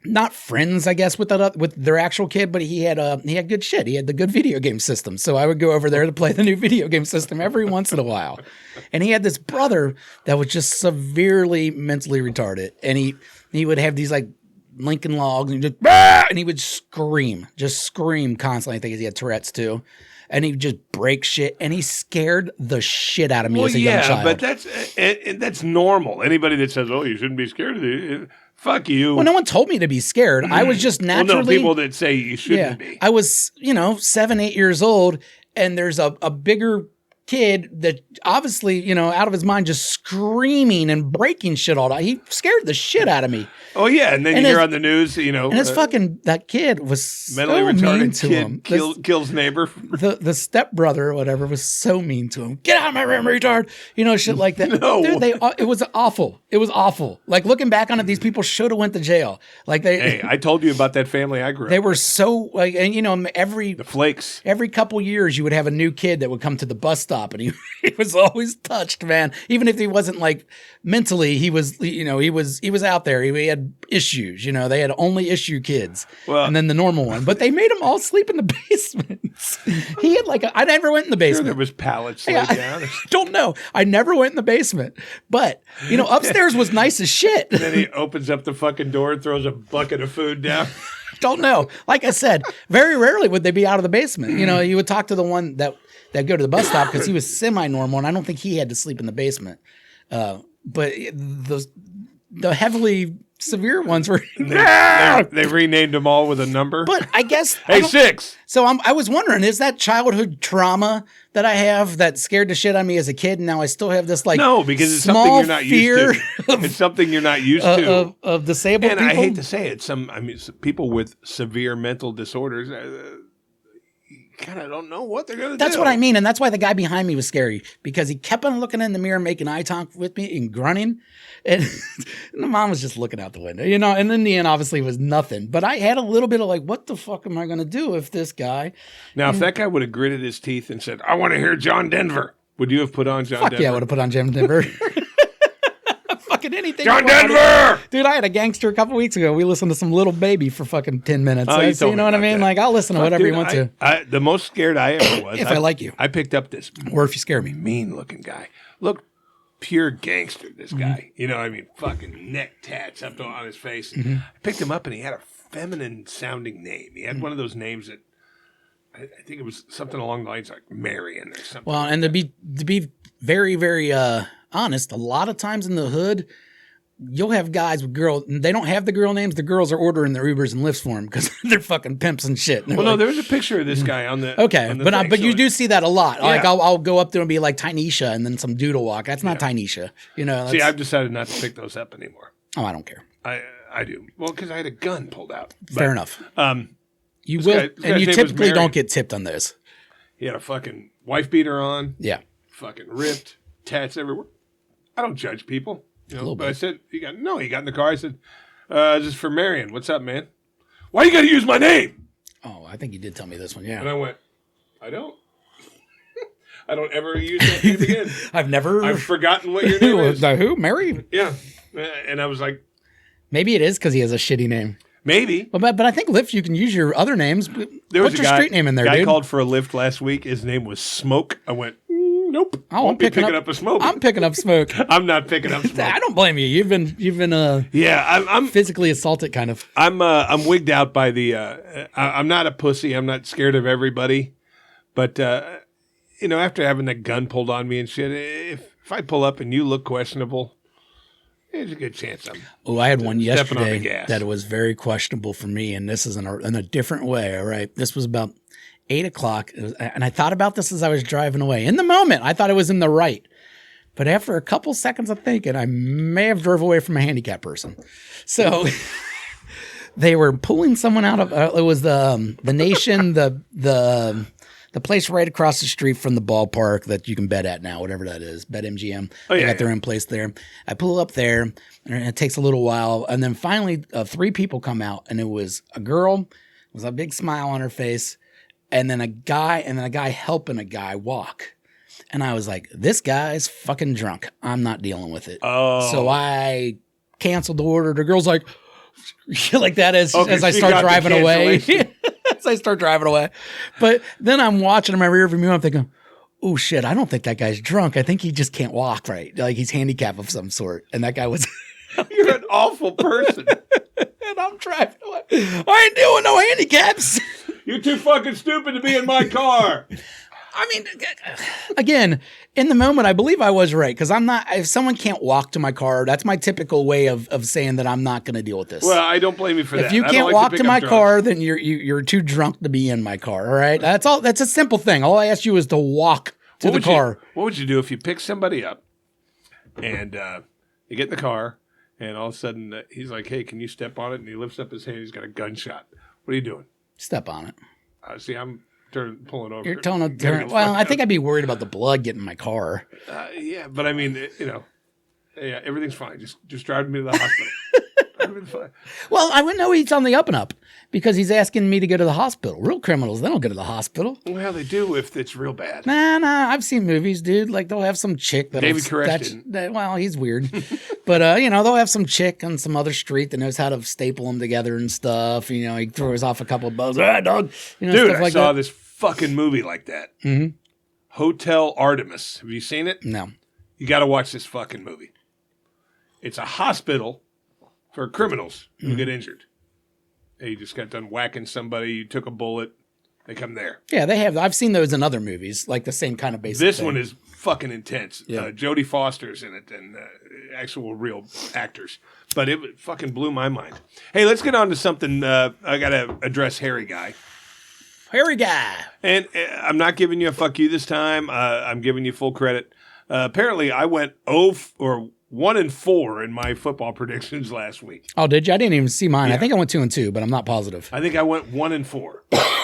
[SPEAKER 2] not friends, I guess, with their actual kid, but he had good shit. He had the good video game system, so I would go over there to play the new video game system every once in a while. And he had this brother that was just severely mentally retarded, and he would have these like Lincoln logs and he would scream constantly. I think he had Tourette's too. And he'd just break shit, and he scared the shit out of me as a young child.
[SPEAKER 1] But that's normal. Anybody that says, "Oh, you shouldn't be scared of it," fuck you.
[SPEAKER 2] Well, no one told me to be scared. I was just naturally.
[SPEAKER 1] Well, no, people that say you shouldn't be.
[SPEAKER 2] I was, 7, 8 years old, and there's a bigger kid that obviously, out of his mind, just screaming and breaking shit all day. He scared the shit out of me.
[SPEAKER 1] Oh yeah, and then you hear on the news,
[SPEAKER 2] and his that kid was
[SPEAKER 1] mentally
[SPEAKER 2] so
[SPEAKER 1] retarded
[SPEAKER 2] mean to him.
[SPEAKER 1] Kills neighbor.
[SPEAKER 2] The stepbrother or whatever was so mean to him. Get out of my room, retard! Shit like that.
[SPEAKER 1] No,
[SPEAKER 2] dude, it was awful. It was awful. Like looking back on it, these people should have went to jail.
[SPEAKER 1] Hey, I told you about that family I grew up.
[SPEAKER 2] They were so like, and
[SPEAKER 1] the flakes.
[SPEAKER 2] Every couple years, you would have a new kid that would come to the bus stop, and he was always touched, man. Even if he wasn't like mentally, he was, he was out there. He had issues, they had only issue kids, and then the normal one. But they made them all sleep in the basement. He had I never went in the basement.
[SPEAKER 1] Sure there was pallets laid down.
[SPEAKER 2] I don't know. I never went in the basement. But upstairs was nice as shit.
[SPEAKER 1] And then he opens up the fucking door and throws a bucket of food down.
[SPEAKER 2] Don't know. Like I said, very rarely would they be out of the basement. You would talk to the one that go to the bus stop because he was semi-normal, and I don't think he had to sleep in the basement. But the heavily severe ones were.
[SPEAKER 1] They renamed them all with a number.
[SPEAKER 2] But I guess.
[SPEAKER 1] Hey, 6.
[SPEAKER 2] So I was wondering, is that childhood trauma that I have that scared the shit out of me as a kid, and now I still have this
[SPEAKER 1] no, because it's something you're not used to. It's something you're not used to
[SPEAKER 2] of disabled
[SPEAKER 1] and
[SPEAKER 2] people.
[SPEAKER 1] I hate to say it, people with severe mental disorders. Kind of don't know what they're going to do.
[SPEAKER 2] That's what I mean. And that's why the guy behind me was scary, because he kept on looking in the mirror, making eye contact with me and grunting. And the mom was just looking out the window, and in the end, obviously it was nothing. But I had a little bit of what the fuck am I going to do if this guy.
[SPEAKER 1] Now, if that guy would have gritted his teeth and said, I want to hear John Denver, would you have put on John Denver?
[SPEAKER 2] Yeah, I would have put on John Denver. Fucking anything.
[SPEAKER 1] John Denver!
[SPEAKER 2] Dude, I had a gangster a couple weeks ago. We listened to some Little Baby for fucking 10 minutes.
[SPEAKER 1] Oh,
[SPEAKER 2] you know what I mean?
[SPEAKER 1] That.
[SPEAKER 2] I'll listen to whatever you want to.
[SPEAKER 1] The most scared I ever was.
[SPEAKER 2] If I like you.
[SPEAKER 1] I picked up this.
[SPEAKER 2] Or if you scare me.
[SPEAKER 1] Mean-looking guy. Look, pure gangster, this guy. Fucking neck tats up on his face. I picked him up, and he had a feminine-sounding name. He had one of those names that, I think it was something along the lines like Marion or something.
[SPEAKER 2] Well, and to be very, very honest, a lot of times in the hood, you'll have guys with girls. They don't have the girl names. The girls are ordering their Ubers and Lyfts for them because they're fucking pimps and shit. And
[SPEAKER 1] no, there was a picture of this guy on the.
[SPEAKER 2] Okay,
[SPEAKER 1] on the
[SPEAKER 2] but
[SPEAKER 1] thing,
[SPEAKER 2] but you do see that a lot.
[SPEAKER 1] Yeah.
[SPEAKER 2] Like I'll go up there and be like Tynesha, and then some dude will walk. That's not Tynesha.
[SPEAKER 1] See, I've decided not to pick those up anymore.
[SPEAKER 2] Oh, I don't care.
[SPEAKER 1] I do. Well, because I had a gun pulled out.
[SPEAKER 2] Fair enough. You
[SPEAKER 1] this
[SPEAKER 2] will,
[SPEAKER 1] guy's
[SPEAKER 2] and you
[SPEAKER 1] name was
[SPEAKER 2] typically
[SPEAKER 1] Marion.
[SPEAKER 2] don't get tipped on those.
[SPEAKER 1] He had a fucking wife beater on.
[SPEAKER 2] Yeah.
[SPEAKER 1] Fucking ripped, tats everywhere. I don't judge people, but
[SPEAKER 2] bit.
[SPEAKER 1] I said, he got in the car. I said, this is for Marion. What's up, man? Why you got to use my name?
[SPEAKER 2] Oh, I think you did tell me this one, yeah.
[SPEAKER 1] And I went, I don't. I don't ever use that name again. I've forgotten what your name is.
[SPEAKER 2] Who? Mary?
[SPEAKER 1] Yeah. And I was like.
[SPEAKER 2] Maybe it is because he has a shitty name.
[SPEAKER 1] Maybe.
[SPEAKER 2] But I think Lyft, you can use your other names.
[SPEAKER 1] There was
[SPEAKER 2] Put your street name in there,
[SPEAKER 1] guy
[SPEAKER 2] dude.
[SPEAKER 1] called for a Lyft last week. His name was Smoke. I went, nope. I won't be picking up a Smoke.
[SPEAKER 2] I'm picking up Smoke.
[SPEAKER 1] I'm not picking up Smoke.
[SPEAKER 2] I don't blame you. You've been
[SPEAKER 1] I'm
[SPEAKER 2] physically assaulted, kind of.
[SPEAKER 1] I'm wigged out by the. I'm not a pussy. I'm not scared of everybody, but after having that gun pulled on me and shit, if I pull up and you look questionable, there's a good chance I'm.
[SPEAKER 2] Oh, I had one yesterday that was very questionable for me, and this is in a different way. All right, this was about 8:00, and I thought about this as I was driving away. In the moment, I thought it was in the right, but after a couple seconds of thinking, I may have drove away from a handicapped person. So they were pulling someone out of. It was the Nation, the place right across the street from the ballpark that you can bet at now, whatever that is, BetMGM. They got their own place there. I pull up there, and it takes a little while. And then finally, 3 people come out, and it was a girl with a big smile on her face, and then a guy helping a guy walk. And I was like, this guy's fucking drunk. I'm not dealing with it.
[SPEAKER 1] Oh.
[SPEAKER 2] So I canceled the order. The girl's like, like that as I start driving away. As I start driving away. But then I'm watching in my rearview mirror. I'm thinking, oh shit, I don't think that guy's drunk. I think he just can't walk right. Like he's handicapped of some sort. And that guy was.
[SPEAKER 1] You're an awful person.
[SPEAKER 2] And I'm driving away. I ain't doing no handicaps.
[SPEAKER 1] You're too fucking stupid to be in my car.
[SPEAKER 2] I mean, again, in the moment, I believe I was right because I'm not. If someone can't walk to my car, that's my typical way of saying that I'm not going to deal with this.
[SPEAKER 1] Well, I don't blame you for that.
[SPEAKER 2] If you can't walk to my car, then you're too drunk to be in my car. All right, that's all. That's a simple thing. All I asked you is to walk to the car.
[SPEAKER 1] What would you do if you pick somebody up and you get in the car and all of a sudden he's like, "Hey, can you step on it?" And he lifts up his hand. He's got a gunshot. What are you doing?
[SPEAKER 2] Step on it.
[SPEAKER 1] See, I'm pulling over.
[SPEAKER 2] You're telling them. Well, I think I'd be worried about the blood getting in my car.
[SPEAKER 1] Yeah, but I mean, yeah, everything's fine. Just drive me to the hospital.
[SPEAKER 2] Well, I wouldn't know he's on the up and up because he's asking me to go to the hospital. Real criminals, they don't go to the hospital.
[SPEAKER 1] Well, they do if it's real bad.
[SPEAKER 2] Nah. I've seen movies, dude. Like they'll have some chick that
[SPEAKER 1] David Koresh.
[SPEAKER 2] Well, he's weird, but they'll have some chick on some other street that knows how to staple them together and stuff. He throws off a couple of bugs. Dog.
[SPEAKER 1] Dude,
[SPEAKER 2] stuff like
[SPEAKER 1] I saw
[SPEAKER 2] that.
[SPEAKER 1] this fucking movie like that.
[SPEAKER 2] Mm-hmm.
[SPEAKER 1] Hotel Artemis. Have you seen it?
[SPEAKER 2] No.
[SPEAKER 1] You got to watch this fucking movie. It's a hospital for criminals who get injured. You just got done whacking somebody. You took a bullet. They come there.
[SPEAKER 2] Yeah, they have. I've seen those in other movies, like the same kind of basic
[SPEAKER 1] This
[SPEAKER 2] thing.
[SPEAKER 1] one is fucking intense.
[SPEAKER 2] Yeah.
[SPEAKER 1] Jodie Foster's in it and actual real actors. But it fucking blew my mind. Hey, let's get on to something. I got to address Harry Guy.
[SPEAKER 2] Harry Guy.
[SPEAKER 1] And I'm not giving you a fuck you this time. I'm giving you full credit. Apparently, I went 1-4 in my football predictions last week.
[SPEAKER 2] Oh, did you? I didn't even see mine.
[SPEAKER 1] Yeah.
[SPEAKER 2] I think I went 2-2, but I'm not positive.
[SPEAKER 1] I think I went 1-4.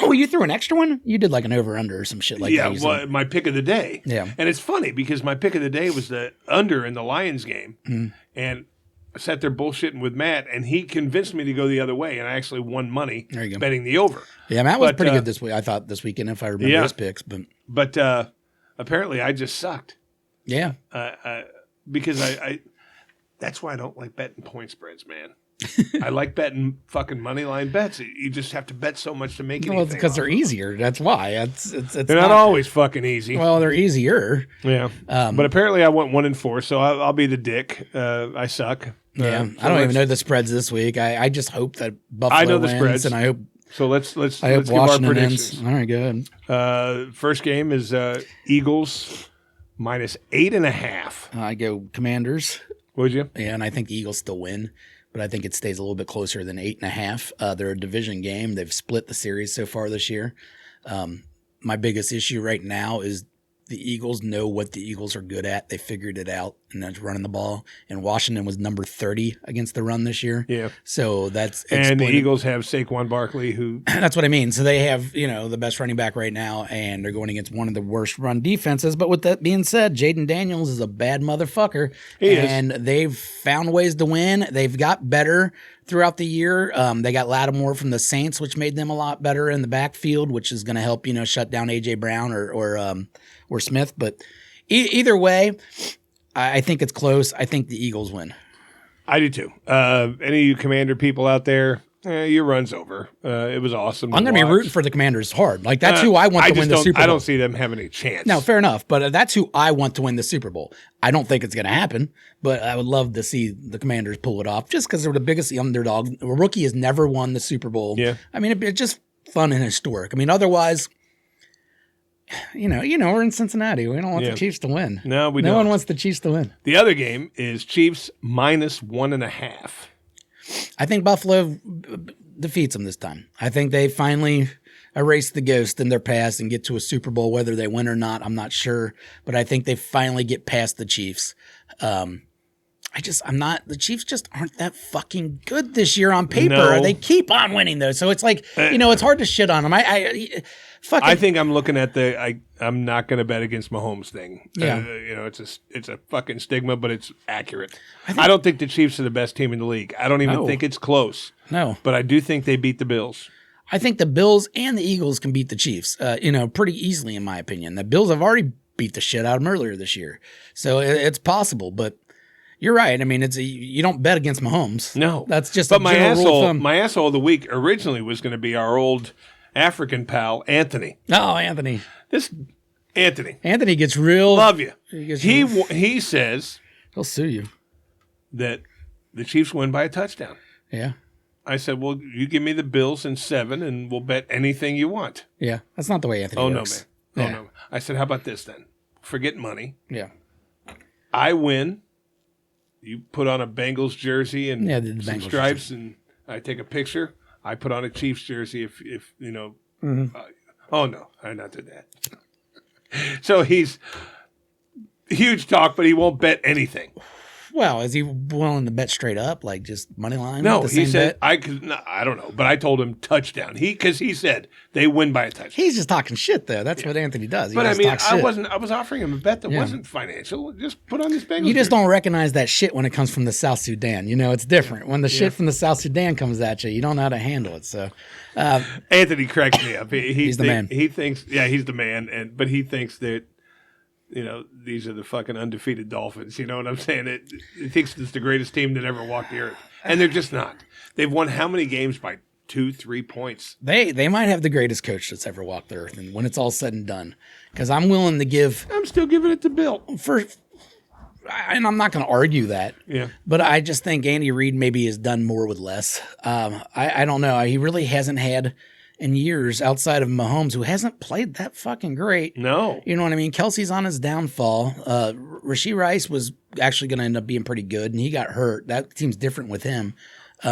[SPEAKER 2] Oh, you threw an extra one? You did like an over-under or some shit like that.
[SPEAKER 1] Yeah, well, my pick of the day.
[SPEAKER 2] Yeah.
[SPEAKER 1] And it's funny because my pick of the day was the under in the Lions game. And I sat there bullshitting with Matt, and he convinced me to go the other way, and I actually won money
[SPEAKER 2] There you go.
[SPEAKER 1] betting the over.
[SPEAKER 2] Yeah, Matt was pretty good this week. I thought this weekend, if I remember his picks.
[SPEAKER 1] But apparently I just sucked.
[SPEAKER 2] Yeah.
[SPEAKER 1] Because I that's why I don't like betting point spreads, man. I like betting fucking money line bets. You just have to bet so much to make anything.
[SPEAKER 2] Well, it's because they're easier. That's why. It's
[SPEAKER 1] they're not always fucking easy.
[SPEAKER 2] Well, they're easier.
[SPEAKER 1] Yeah. But apparently I went 1-4, so I'll be the dick. I suck.
[SPEAKER 2] Yeah.
[SPEAKER 1] So
[SPEAKER 2] I don't even know the spreads this week. I just hope that Buffalo
[SPEAKER 1] I know the
[SPEAKER 2] wins,
[SPEAKER 1] spreads.
[SPEAKER 2] and I hope
[SPEAKER 1] let's
[SPEAKER 2] I hope
[SPEAKER 1] give our
[SPEAKER 2] Washington
[SPEAKER 1] predictions.
[SPEAKER 2] wins. All right, good.
[SPEAKER 1] First game is Eagles -8.5.
[SPEAKER 2] I go Commanders.
[SPEAKER 1] Would you?
[SPEAKER 2] Yeah, and I think the Eagles still win, but I think it stays a little bit closer than 8.5. They're a division game. They've split the series so far this year. My biggest issue right now is the Eagles know what the Eagles are good at. They figured it out, and that's running the ball. And Washington was number 30 against the run this year.
[SPEAKER 1] Yeah.
[SPEAKER 2] So that's
[SPEAKER 1] and the Eagles have Saquon Barkley, who
[SPEAKER 2] that's what I mean. So they have, the best running back right now, and they're going against one of the worst run defenses. But with that being said, Jaden Daniels is a bad motherfucker.
[SPEAKER 1] He is.
[SPEAKER 2] And they've found ways to win. They've got better throughout the year. They got Lattimore from the Saints, which made them a lot better in the backfield, which is going to help, shut down A.J. Brown or Smith. But either way, I think it's close. I think the Eagles win.
[SPEAKER 1] I do too. Any of you Commander people out there, your run's over. It was awesome.
[SPEAKER 2] I'm going to be rooting for the Commanders hard. Like, that's who I want to win the Super Bowl.
[SPEAKER 1] I don't see them having a chance.
[SPEAKER 2] No, fair enough. But that's who I want to win the Super Bowl. I don't think it's going to happen, but I would love to see the Commanders pull it off just because they're the biggest underdog. A rookie has never won the Super Bowl.
[SPEAKER 1] Yeah.
[SPEAKER 2] I mean, it's just fun and historic. I mean, otherwise, we're in Cincinnati. We don't want the Chiefs to win.
[SPEAKER 1] No, we don't.
[SPEAKER 2] No one wants the Chiefs to win.
[SPEAKER 1] The other game is Chiefs -1.5.
[SPEAKER 2] I think Buffalo defeats them this time. I think they finally erase the ghost in their past and get to a Super Bowl. Whether they win or not, I'm not sure. But I think they finally get past the Chiefs. The Chiefs just aren't that fucking good this year on paper.
[SPEAKER 1] No.
[SPEAKER 2] They keep on winning though. So it's like, it's hard to shit on them.
[SPEAKER 1] I think I'm looking at I'm not going to bet against Mahomes thing.
[SPEAKER 2] Yeah.
[SPEAKER 1] It's a fucking stigma, but it's accurate. I don't think the Chiefs are the best team in the league. I don't even think it's close.
[SPEAKER 2] No.
[SPEAKER 1] But I do think they beat the Bills.
[SPEAKER 2] I think the Bills and the Eagles can beat the Chiefs, pretty easily in my opinion. The Bills have already beat the shit out of them earlier this year. So it's possible, but you're right. I mean, you don't bet against Mahomes.
[SPEAKER 1] No.
[SPEAKER 2] That's just
[SPEAKER 1] but
[SPEAKER 2] a general rule of thumb.
[SPEAKER 1] My asshole of the week originally was going to be our old African pal, Anthony.
[SPEAKER 2] Oh, Anthony.
[SPEAKER 1] Anthony
[SPEAKER 2] gets real.
[SPEAKER 1] Love you. He says
[SPEAKER 2] he'll sue you
[SPEAKER 1] that the Chiefs win by a touchdown.
[SPEAKER 2] Yeah.
[SPEAKER 1] I said, well, you give me the Bills in 7 and we'll bet anything you want.
[SPEAKER 2] Yeah. That's not the way Anthony works.
[SPEAKER 1] No, man. Oh, no. I said, how about this then? Forget money.
[SPEAKER 2] Yeah.
[SPEAKER 1] I win. You put on a Bengals jersey and some stripes, and I take a picture. I put on a Chiefs jersey if
[SPEAKER 2] Mm-hmm.
[SPEAKER 1] Oh, no. I not did that. So he's huge talk, but he won't bet anything.
[SPEAKER 2] Well, is he willing to bet straight up, like just money line?
[SPEAKER 1] No, he said I don't know, but I told him touchdown. Because he said they win by a touchdown.
[SPEAKER 2] He's just talking shit though. That's what Anthony does.
[SPEAKER 1] But I mean, I was offering him a bet that wasn't financial. Just put on this Bengals.
[SPEAKER 2] You just don't recognize that shit when it comes from the South Sudan. It's different when the shit from the South Sudan comes at you. You don't know how to handle it. So
[SPEAKER 1] Anthony cracks me up.
[SPEAKER 2] He's the man.
[SPEAKER 1] He thinks, he's the man, but he thinks that. These are the fucking undefeated Dolphins. You know what I'm saying? He thinks it's the greatest team that ever walked the earth. And they're just not. They've won how many games by 2-3 points?
[SPEAKER 2] They might have the greatest coach that's ever walked the earth, and when it's all said and done. Because I'm willing to give...
[SPEAKER 1] I'm still giving it to Bill.
[SPEAKER 2] And I'm not going to argue that.
[SPEAKER 1] Yeah.
[SPEAKER 2] But I just think Andy Reid maybe has done more with less. I don't know. He really hasn't had... in years outside of Mahomes, who hasn't played that fucking great.
[SPEAKER 1] No.
[SPEAKER 2] You know what I mean? Kelsey's on his downfall. Rashee Rice was actually going to end up being pretty good, and he got hurt. That team's different with him. They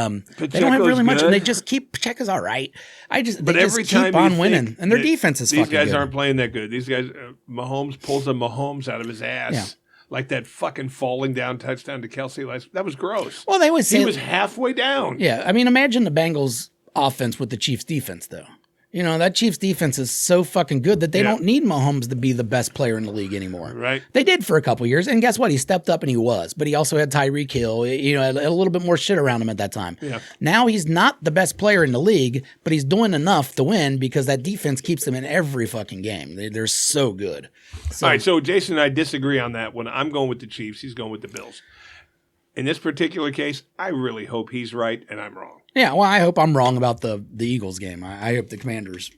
[SPEAKER 2] don't have really much. They just keep Pacheco's all right. They just keep on winning, and their defense is fucking good.
[SPEAKER 1] These guys aren't playing that good. These guys, Mahomes pulls a Mahomes out of his ass.
[SPEAKER 2] Yeah.
[SPEAKER 1] Like that fucking falling down touchdown to Kelsey. That was gross.
[SPEAKER 2] Well, they always say
[SPEAKER 1] he was halfway down.
[SPEAKER 2] Yeah, I mean, imagine the Bengals offense with the Chiefs defense, though. That Chiefs defense is so fucking good that they don't need Mahomes to be the best player in the league anymore.
[SPEAKER 1] Right.
[SPEAKER 2] They did for a couple years, and guess what? He stepped up and he was. But he also had Tyreek Hill, had a little bit more shit around him at that time.
[SPEAKER 1] Yeah.
[SPEAKER 2] Now he's not the best player in the league, but he's doing enough to win because that defense keeps them in every fucking game. They're so good.
[SPEAKER 1] All right, so Jason and I disagree on that one. I'm going with the Chiefs. He's going with the Bills. In this particular case, I really hope he's right and I'm wrong.
[SPEAKER 2] Yeah, well, I hope I'm wrong about the Eagles game. I hope the Commanders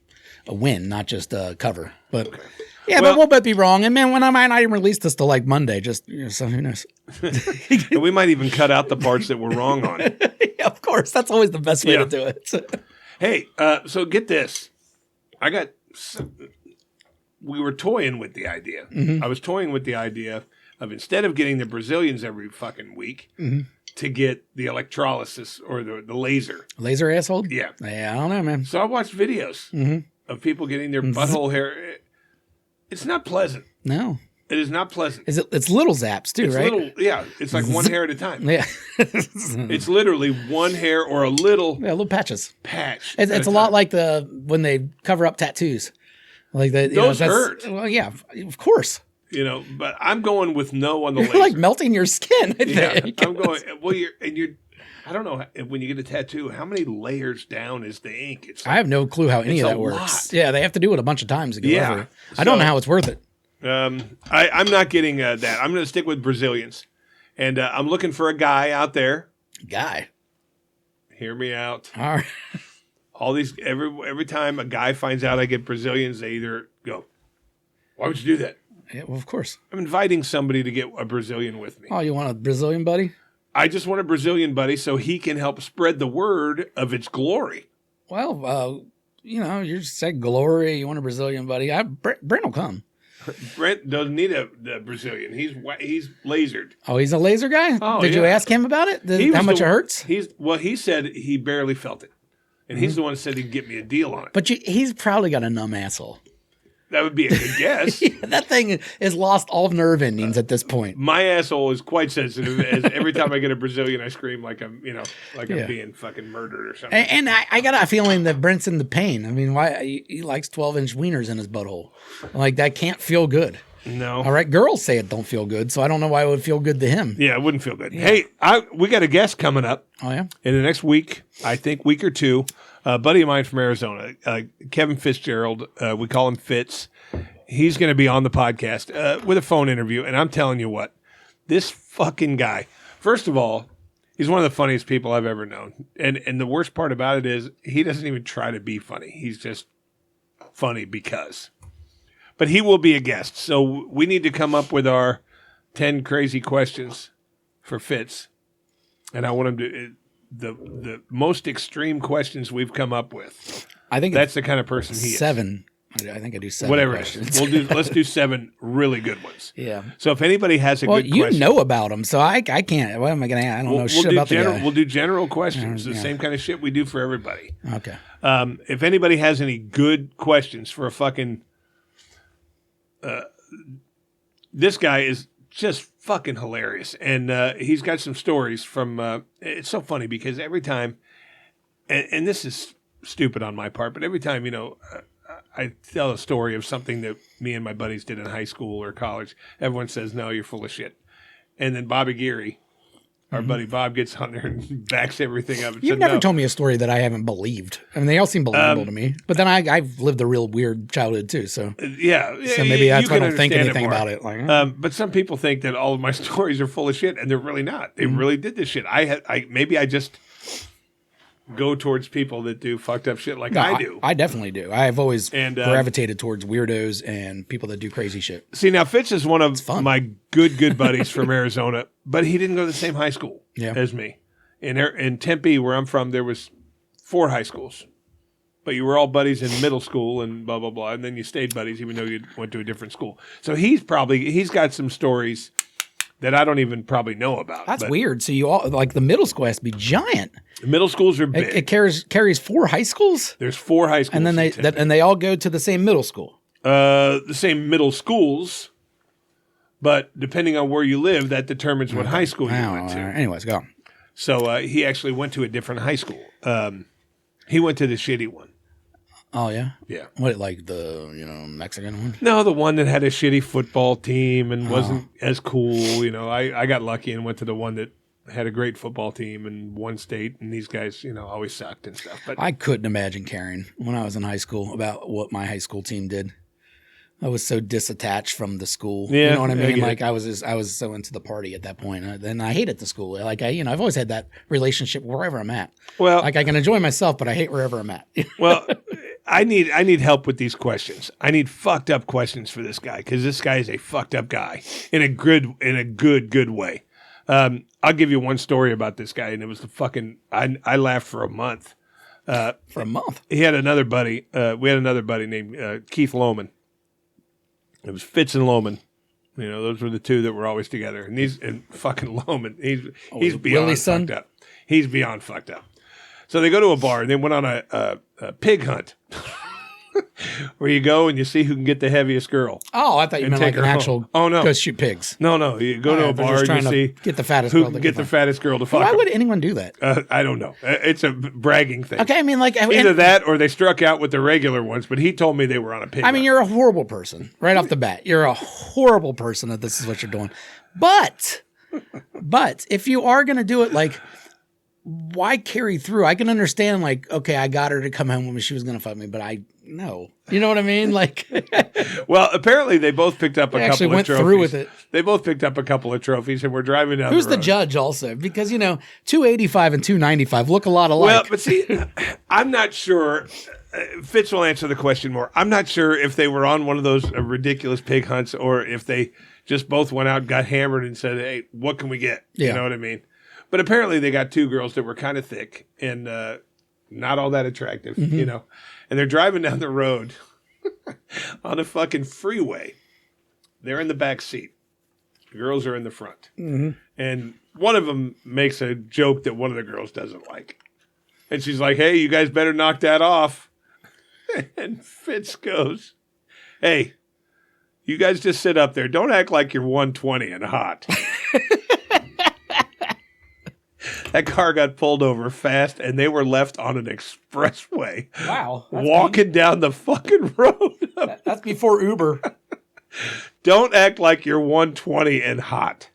[SPEAKER 2] win, not just cover. But okay. Yeah, but we'll both be wrong. And man, when I might not even release this till like Monday, just so who knows?
[SPEAKER 1] And we might even cut out the parts that we're wrong on.
[SPEAKER 2] Yeah, of course, that's always the best way to do it.
[SPEAKER 1] Hey, so get this. We were toying with the idea. Mm-hmm. I was toying with the idea of instead of getting the Brazilians every fucking week, to get the electrolysis or the laser.
[SPEAKER 2] Laser asshole?
[SPEAKER 1] Yeah.
[SPEAKER 2] Yeah, I don't know, man.
[SPEAKER 1] So I watched videos of people getting their butthole hair. It's not pleasant.
[SPEAKER 2] No.
[SPEAKER 1] It is not pleasant.
[SPEAKER 2] It's little zaps too,
[SPEAKER 1] It's
[SPEAKER 2] right?
[SPEAKER 1] it's like one hair at a time.
[SPEAKER 2] Yeah.
[SPEAKER 1] It's literally one hair or a little
[SPEAKER 2] patches.
[SPEAKER 1] patch.
[SPEAKER 2] It's a lot like when they cover up tattoos. Like
[SPEAKER 1] those hurt.
[SPEAKER 2] Well, yeah, of course.
[SPEAKER 1] But I'm going with no on the
[SPEAKER 2] You're
[SPEAKER 1] laser.
[SPEAKER 2] like melting your skin. I think.
[SPEAKER 1] I'm going. Well, you're. I don't know when you get a tattoo, how many layers down is the ink? It's
[SPEAKER 2] I have no clue how any of that works.
[SPEAKER 1] Lot.
[SPEAKER 2] Yeah, they have to do it a bunch of times to get over it. I
[SPEAKER 1] So,
[SPEAKER 2] don't know how it's worth it.
[SPEAKER 1] I'm not getting that. I'm going to stick with Brazilians, and I'm looking for a guy out there.
[SPEAKER 2] Guy,
[SPEAKER 1] hear me out.
[SPEAKER 2] All right.
[SPEAKER 1] All these every time a guy finds out I get Brazilians, they either go, "Why would you do that?"
[SPEAKER 2] Yeah, well, of course.
[SPEAKER 1] I'm inviting somebody to get a Brazilian with me.
[SPEAKER 2] Oh, you want a Brazilian buddy?
[SPEAKER 1] I just want a Brazilian buddy so he can help spread the word of its glory.
[SPEAKER 2] Well, you said glory. You want a Brazilian buddy? Brent will come.
[SPEAKER 1] Brent doesn't need the Brazilian. He's lasered.
[SPEAKER 2] Oh, he's a laser guy?
[SPEAKER 1] Oh,
[SPEAKER 2] Did you ask him about it? How much it hurts?
[SPEAKER 1] He said he barely felt it. And he's the one that said he'd get me a deal on it.
[SPEAKER 2] But he's probably got a numb asshole.
[SPEAKER 1] That would be a good guess.
[SPEAKER 2] Yeah, that thing has lost all nerve endings at this point.
[SPEAKER 1] My asshole is quite sensitive. As every time I get a Brazilian, I scream like I'm being fucking murdered or something.
[SPEAKER 2] And I got a feeling that Brent's in the pain. I mean, why he likes 12-inch wieners in his butthole? Like that can't feel good.
[SPEAKER 1] No.
[SPEAKER 2] All right, girls say it don't feel good, so I don't know why it would feel good to him.
[SPEAKER 1] Yeah, it wouldn't feel good. Yeah. Hey, we got a guest coming up.
[SPEAKER 2] Oh yeah.
[SPEAKER 1] In the next week, I think week or two, a buddy of mine from Arizona, Kevin Fitzgerald. We call him Fitz. He's going to be on the podcast with a phone interview, and I'm telling you what, this fucking guy. First of all, he's one of the funniest people I've ever known, and the worst part about it is he doesn't even try to be funny. He's just funny because. But he will be a guest, so we need to come up with our 10 crazy questions for Fitz, and I want him to the most extreme questions we've come up with.
[SPEAKER 2] I think
[SPEAKER 1] that's the kind of person he is.
[SPEAKER 2] 7. I think I do 7
[SPEAKER 1] Whatever
[SPEAKER 2] questions.
[SPEAKER 1] Let's do 7 really good ones.
[SPEAKER 2] Yeah.
[SPEAKER 1] So if anybody has a good question.
[SPEAKER 2] You know about them, so I can't. What am I going to ask? I don't know shit about the guy.
[SPEAKER 1] We'll do general questions, the same kind of shit we do for everybody.
[SPEAKER 2] Okay.
[SPEAKER 1] If anybody has any good questions for a fucking... this guy is just fucking hilarious. And he's got some stories from... it's so funny because every time... And this is stupid on my part, but every time, I tell a story of something that me and my buddies did in high school or college. Everyone says, no, you're full of shit. And then Bobby Geary, our buddy Bob, gets on there and backs everything up. And
[SPEAKER 2] You've never told me a story that I haven't believed. I mean, they all seem believable to me. But then I've lived a real weird childhood too. So So maybe that's why I don't think anything about it. Like,
[SPEAKER 1] but some people think that all of my stories are full of shit, and they're really not. They really did this shit. Maybe I just go towards people that do fucked up shit like I do.
[SPEAKER 2] I definitely do. I've always gravitated towards weirdos and people that do crazy shit.
[SPEAKER 1] See, now Fitz is one of my good buddies from Arizona, but he didn't go to the same high school as me. In Tempe, where I'm from, there was 4 high schools, but you were all buddies in middle school and blah, blah, blah, and then you stayed buddies even though you went to a different school. So he's got some stories that I don't even probably know about.
[SPEAKER 2] That's weird. So you all the middle school has to be giant.
[SPEAKER 1] Middle schools are big.
[SPEAKER 2] It carries 4 high schools.
[SPEAKER 1] There's 4 high schools,
[SPEAKER 2] and then they all go to the same middle school.
[SPEAKER 1] The same middle schools, but depending on where you live, that determines what high school you went to.
[SPEAKER 2] Anyways, go.
[SPEAKER 1] So he actually went to a different high school. He went to the shitty one.
[SPEAKER 2] Oh yeah,
[SPEAKER 1] yeah.
[SPEAKER 2] What, like the Mexican one?
[SPEAKER 1] No, the one that had a shitty football team and wasn't as cool. I got lucky and went to the one that had a great football team in one state, and these guys, always sucked and stuff. But
[SPEAKER 2] I couldn't imagine caring when I was in high school about what my high school team did. I was so disattached from the school.
[SPEAKER 1] Yeah,
[SPEAKER 2] you know what I mean? I was so into the party at that point. Then I hated the school. I've always had that relationship wherever I'm at.
[SPEAKER 1] Well,
[SPEAKER 2] I can enjoy myself, but I hate wherever I'm at.
[SPEAKER 1] Well, I need help with these questions. I need fucked up questions for this guy because this guy is a fucked up guy in a good way. I'll give you one story about this guy, and it was I laughed for a month.
[SPEAKER 2] For a month?
[SPEAKER 1] He had another buddy. We had another buddy named Keith Lohman. It was Fitz and Lohman. Those were the two that were always together. And fucking Lohman, he's beyond fucked up. He's beyond fucked up. So they go to a bar and they went on a pig hunt. where you go and you see who can get the heaviest girl.
[SPEAKER 2] Oh, I thought you
[SPEAKER 1] And
[SPEAKER 2] meant like
[SPEAKER 1] take
[SPEAKER 2] an
[SPEAKER 1] her home.
[SPEAKER 2] actual
[SPEAKER 1] Oh, no.
[SPEAKER 2] go shoot pigs.
[SPEAKER 1] No. You go to a
[SPEAKER 2] They're
[SPEAKER 1] bar
[SPEAKER 2] just
[SPEAKER 1] and
[SPEAKER 2] trying
[SPEAKER 1] you
[SPEAKER 2] to
[SPEAKER 1] see
[SPEAKER 2] get the fattest
[SPEAKER 1] who
[SPEAKER 2] girl.
[SPEAKER 1] can get the fattest girl to fuck
[SPEAKER 2] Why
[SPEAKER 1] him.
[SPEAKER 2] would anyone do that?
[SPEAKER 1] I don't know. It's a bragging thing.
[SPEAKER 2] Okay, I mean, like
[SPEAKER 1] Either that or they struck out with the regular ones, but he told me they were on a pig.
[SPEAKER 2] I mean,
[SPEAKER 1] hunt.
[SPEAKER 2] you're a horrible person right off the bat. You're a horrible person if this is what you're doing. But if you are going to do it, like, why carry through? I can understand, like, okay, I got her to come home when she was going to fuck me, but no. You know what I mean? Like,
[SPEAKER 1] well, apparently they both picked up a couple of
[SPEAKER 2] went
[SPEAKER 1] trophies.
[SPEAKER 2] through with it.
[SPEAKER 1] They both picked up a couple of trophies, and we're driving down
[SPEAKER 2] Who's
[SPEAKER 1] the
[SPEAKER 2] the
[SPEAKER 1] road.
[SPEAKER 2] judge also? Because, 285 and 295 look a lot alike.
[SPEAKER 1] Well, but see, I'm not sure. Fitz will answer the question more. I'm not sure if they were on one of those ridiculous pig hunts or if they just both went out, got hammered, and said, hey, what can we get?
[SPEAKER 2] Yeah.
[SPEAKER 1] You know what I mean? But apparently they got two girls that were kind of thick and not all that attractive,
[SPEAKER 2] Mm-hmm.
[SPEAKER 1] And they're driving down the road on a fucking freeway. They're in the back seat. The girls are in the front.
[SPEAKER 2] Mm-hmm.
[SPEAKER 1] And one of them makes a joke that one of the girls doesn't like. And she's like, hey, you guys better knock that off. And Fitz goes, hey, you guys just sit up there. Don't act like you're 120 and hot. That car got pulled over fast, and they were left on an expressway.
[SPEAKER 2] Wow.
[SPEAKER 1] Walking down the fucking road.
[SPEAKER 2] That's before Uber.
[SPEAKER 1] Don't act like you're 120 and hot.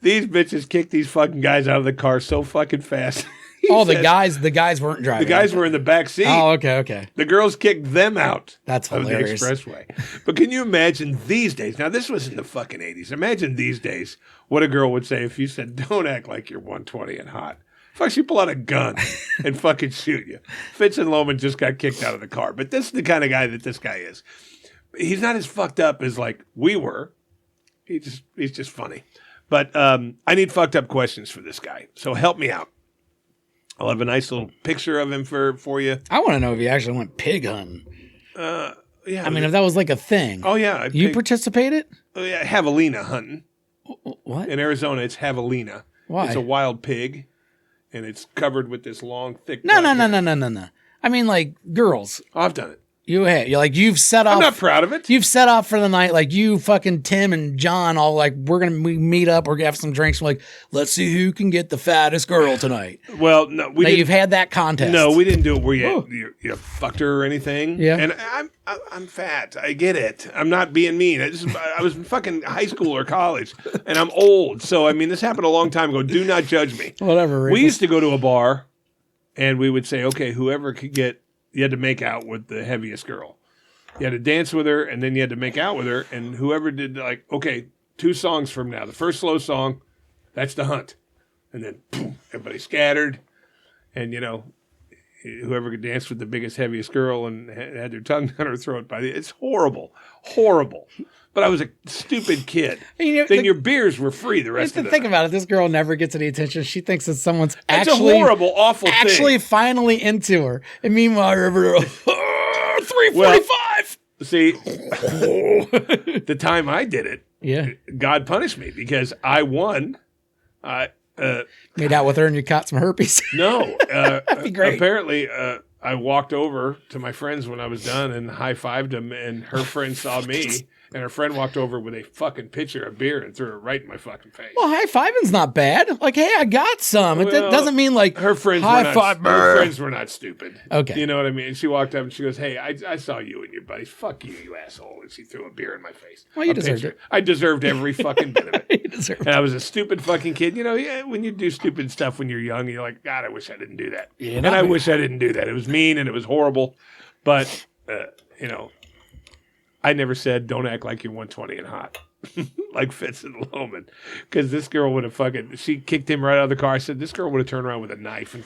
[SPEAKER 1] These bitches kicked these fucking guys out of the car so fucking fast.
[SPEAKER 2] The guys weren't driving.
[SPEAKER 1] The guys were in the back seat.
[SPEAKER 2] Oh, okay.
[SPEAKER 1] The girls kicked them out
[SPEAKER 2] That's
[SPEAKER 1] of the
[SPEAKER 2] hilarious.
[SPEAKER 1] expressway. But can you imagine these days? Now, this was in the fucking 80s. Imagine these days what a girl would say if you said, don't act like you're 120 and hot. Fuck, she pull out a gun and fucking shoot you. Fitz and Loman just got kicked out of the car. But this is the kind of guy that this guy is. He's not as fucked up as like we were. He's just funny. But I need fucked up questions for this guy. So help me out. I'll have a nice little picture of him for you.
[SPEAKER 2] I want to know if he actually went pig hunting.
[SPEAKER 1] Yeah.
[SPEAKER 2] I mean, if that was like a thing.
[SPEAKER 1] Oh, yeah.
[SPEAKER 2] You participated?
[SPEAKER 1] Oh, yeah, javelina hunting.
[SPEAKER 2] What?
[SPEAKER 1] In Arizona, it's javelina.
[SPEAKER 2] Why?
[SPEAKER 1] It's a wild pig, and it's covered with this long, thick...
[SPEAKER 2] No.
[SPEAKER 1] black hair.
[SPEAKER 2] I mean, like, girls.
[SPEAKER 1] Oh, I've done it.
[SPEAKER 2] You've set off.
[SPEAKER 1] I'm not proud of it.
[SPEAKER 2] You've set off for the night, like you fucking Tim and John all like, we're going to meet up, we're going to have some drinks. We're like, let's see who can get the fattest girl tonight.
[SPEAKER 1] Well, no,
[SPEAKER 2] Now, you've had that contest.
[SPEAKER 1] No, we didn't do it where you fucked her or anything.
[SPEAKER 2] Yeah.
[SPEAKER 1] And I'm fat. I get it. I'm not being mean. I was in fucking high school or college, and I'm old. So, I mean, this happened a long time ago. Do not judge me.
[SPEAKER 2] Whatever.
[SPEAKER 1] We used to go to a bar, and we would say, okay, whoever could get... You had to make out with the heaviest girl. You had to dance with her, and then you had to make out with her. And whoever did, like, okay, 2 songs from now. The first slow song, that's the hunt. And then, boom, everybody scattered. And, whoever could dance with the biggest, heaviest girl and had their tongue down her throat. It's horrible. Horrible. But I was a stupid kid. Then your beers were free the rest of the
[SPEAKER 2] think
[SPEAKER 1] night.
[SPEAKER 2] about it. This girl never gets any attention. She thinks that someone's
[SPEAKER 1] It's
[SPEAKER 2] actually
[SPEAKER 1] a horrible, awful
[SPEAKER 2] actually
[SPEAKER 1] thing.
[SPEAKER 2] finally into her. And meanwhile, you're 345.
[SPEAKER 1] Well, see, the time I did it,
[SPEAKER 2] Yeah.
[SPEAKER 1] God punished me because I won.
[SPEAKER 2] Made out with her and you caught some herpes.
[SPEAKER 1] No. That'd
[SPEAKER 2] be great.
[SPEAKER 1] Apparently, I walked over to my friends when I was done and high-fived them, and her friend saw me, and her friend walked over with a fucking pitcher of beer and threw it right in my fucking face.
[SPEAKER 2] Well, high fiving's not bad. Like, hey, I got some. It
[SPEAKER 1] Well,
[SPEAKER 2] doesn't mean like
[SPEAKER 1] Her friends,
[SPEAKER 2] high five.
[SPEAKER 1] her friends were not stupid.
[SPEAKER 2] Okay.
[SPEAKER 1] You know what I mean? And she walked up and she goes, hey, I saw you and your buddies. Fuck you, you asshole. And she threw a beer in my face.
[SPEAKER 2] Well, you
[SPEAKER 1] A
[SPEAKER 2] deserved
[SPEAKER 1] pitcher.
[SPEAKER 2] it.
[SPEAKER 1] I deserved every fucking bit of it.
[SPEAKER 2] You deserve
[SPEAKER 1] And I was a stupid fucking kid. When you do stupid stuff when you're young, you're like, God, I wish I didn't do that.
[SPEAKER 2] Yeah,
[SPEAKER 1] and
[SPEAKER 2] not
[SPEAKER 1] I
[SPEAKER 2] me.
[SPEAKER 1] wish I didn't do that. It was mean and it was horrible. But, I never said, don't act like you're 120 and hot. Like Fitz and Loman. Because this girl would have she kicked him right out of the car. I said, this girl would have turned around with a knife and